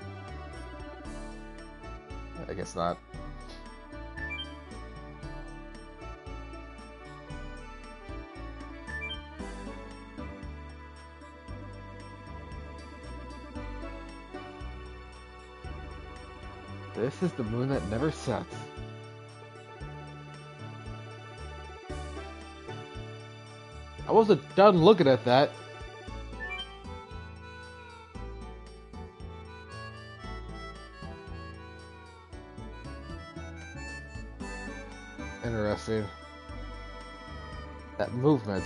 I guess not. This is the moon that never sets. I wasn't done looking at that. Interesting. That movement.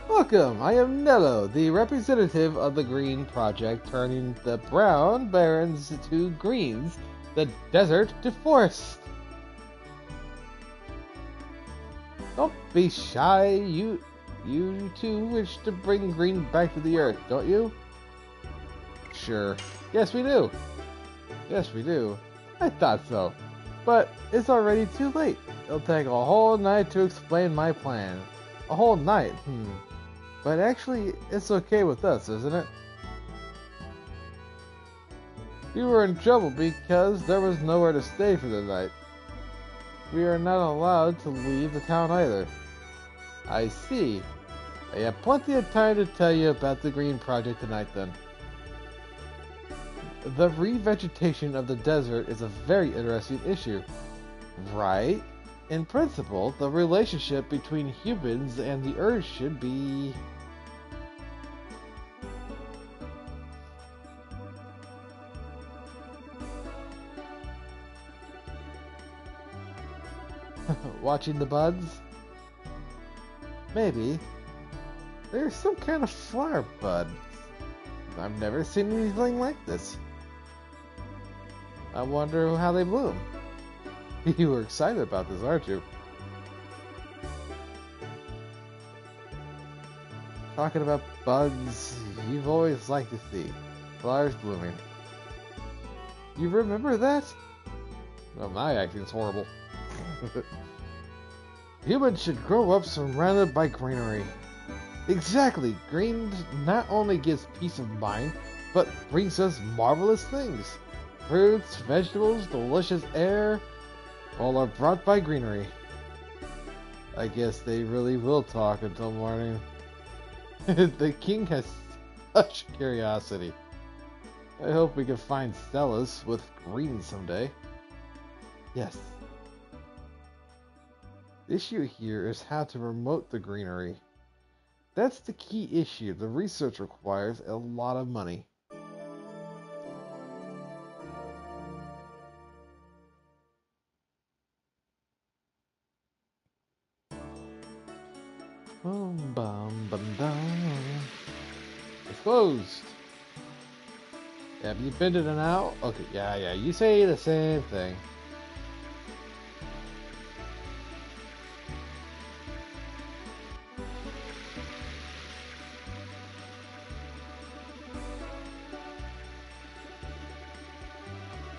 Welcome, I am Nello, the representative of the Green Project, turning the brown barrens to greens, the desert to forest. Don't be shy, you too wish to bring green back to the earth, don't you? Sure. Yes, we do. Yes, we do. I thought so. But it's already too late. It'll take a whole night to explain my plan. A whole night, But actually, it's okay with us, isn't it? We were in trouble because there was nowhere to stay for the night. We are not allowed to leave the town either. I see. I have plenty of time to tell you about the Green Project tonight then. The revegetation of the desert is a very interesting issue. Right? In principle, the relationship between humans and the earth should be... Watching the buds? Maybe. There's some kind of flower bud. I've never seen anything like this. I wonder how they bloom. You were excited about this, aren't you? Talking about buds you've always liked to see. Flowers blooming. You remember that? Well, my acting's horrible. Humans should grow up surrounded by greenery. Exactly. Green not only gives peace of mind, but brings us marvelous things. Fruits, vegetables, delicious air, all are brought by greenery. I guess they really will talk until morning. The king has such curiosity. I hope we can find Stellas with green someday. Yes. The issue here is how to promote the greenery. That's the key issue. The research requires a lot of money. It's closed. Have you been in and out? Okay, yeah, you say the same thing.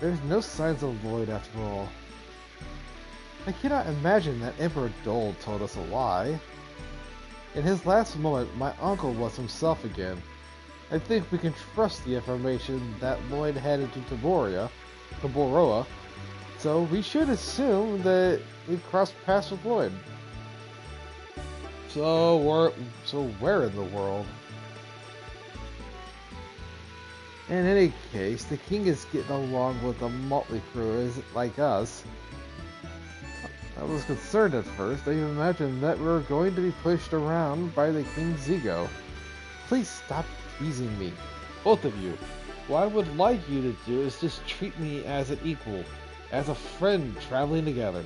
There's no signs of Lloyd after all. I cannot imagine that Emperor Dole told us a lie. In his last moment, my uncle was himself again. I think we can trust the information that Lloyd had into Taboroa, so we should assume that we crossed paths with Lloyd. So where in the world? In any case, the king is getting along with a motley crew like us. I was concerned at first. I imagined that we were going to be pushed around by the king's ego. Please stop teasing me, both of you. What I would like you to do is just treat me as an equal, as a friend traveling together.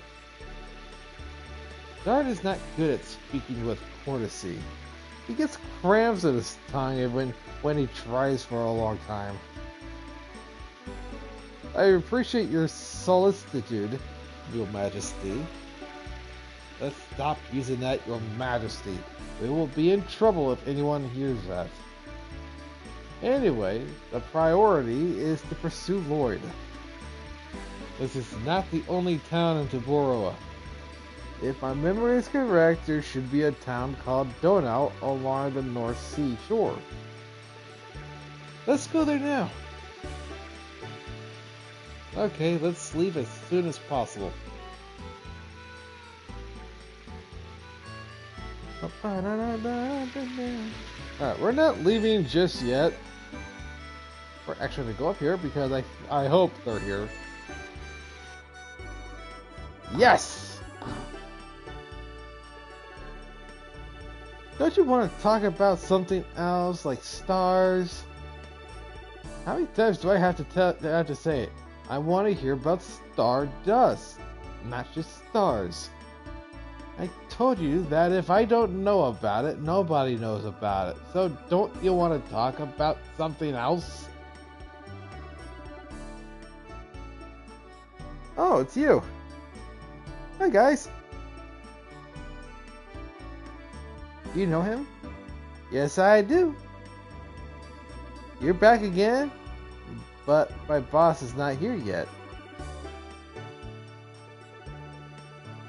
Dart is not good at speaking with courtesy. He gets cramps in his tongue when he tries for a long time. I appreciate your solicitude, Your Majesty. Let's stop using that, Your Majesty. We will be in trouble if anyone hears that. Anyway, the priority is to pursue Lloyd. This is not the only town in Taboroa. If my memory is correct, there should be a town called Donau along the North Sea shore. Let's go there now. Okay, let's leave as soon as possible. Alright, we're not leaving just yet. We're actually going to go up here because I hope they're here. Yes! Don't you want to talk about something else, like stars? How many times do I have to say it? I want to hear about stardust, not just stars. I told you that if I don't know about it, nobody knows about it. So don't you want to talk about something else? Oh, it's you. Hi, guys. Do you know him? Yes, I do. You're back again? But my boss is not here yet.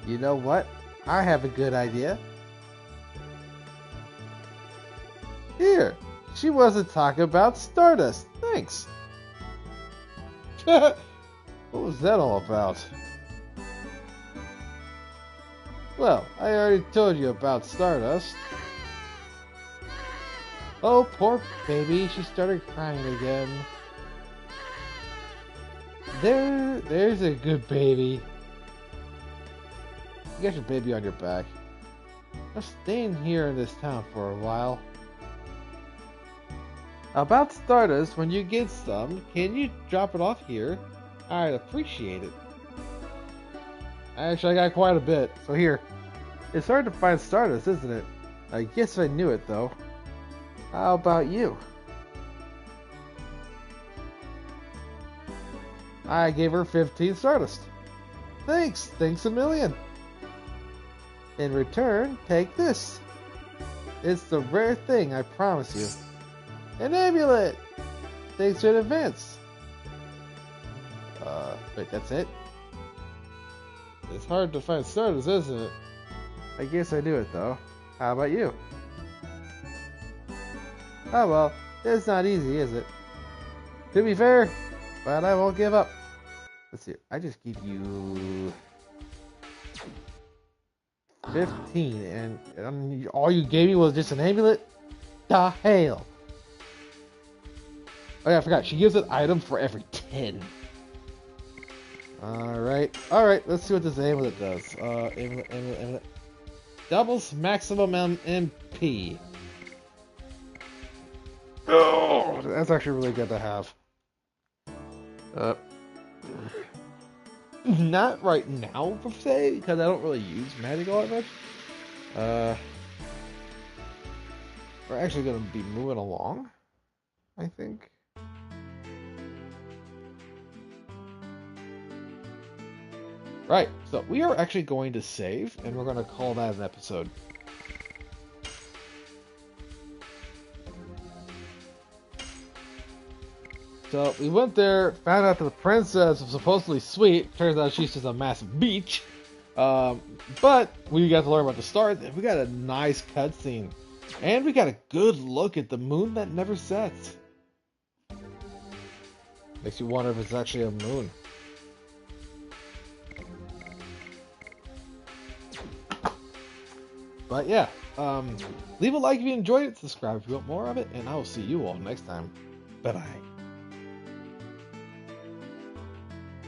You know what? I have a good idea. Here, she wasn't talking about Stardust. Thanks. What was that all about? Well, I already told you about Stardust. Oh, poor baby, she started crying again. There's a good baby. You got your baby on your back. I'm staying here in this town for a while. About Stardust, when you get some, can you drop it off here? I'd appreciate it. Actually, I got quite a bit, so here. It's hard to find Stardust, isn't it? I guess I knew it, though. How about you? I gave her 15 Stardust. Thanks a million. In return, take this. It's the rare thing, I promise you. An amulet! Thanks in advance. Wait, that's it? It's hard to find Stardust, isn't it? I guess I do it, though. How about you? Oh well, it's not easy, is it? To be fair, but I won't give up. Let's see, I just give you 15, and all you gave me was just an amulet? The hell? Oh yeah, I forgot, she gives an item for every 10. Alright, let's see what this amulet does. Amulet. Doubles maximum MP. Oh, that's actually really good to have. Not right now, per se, because I don't really use magic all that much. We're actually going to be moving along, I think. Right, so we are actually going to save, and we're going to call that an episode. So we went there, found out that the princess was supposedly sweet. Turns out she's just a massive beach. But we got to learn about the stars, and we got a nice cutscene. And we got a good look at the moon that never sets. Makes you wonder if it's actually a moon. But yeah, leave a like if you enjoyed it, subscribe if you want more of it, and I will see you all next time. Bye-bye.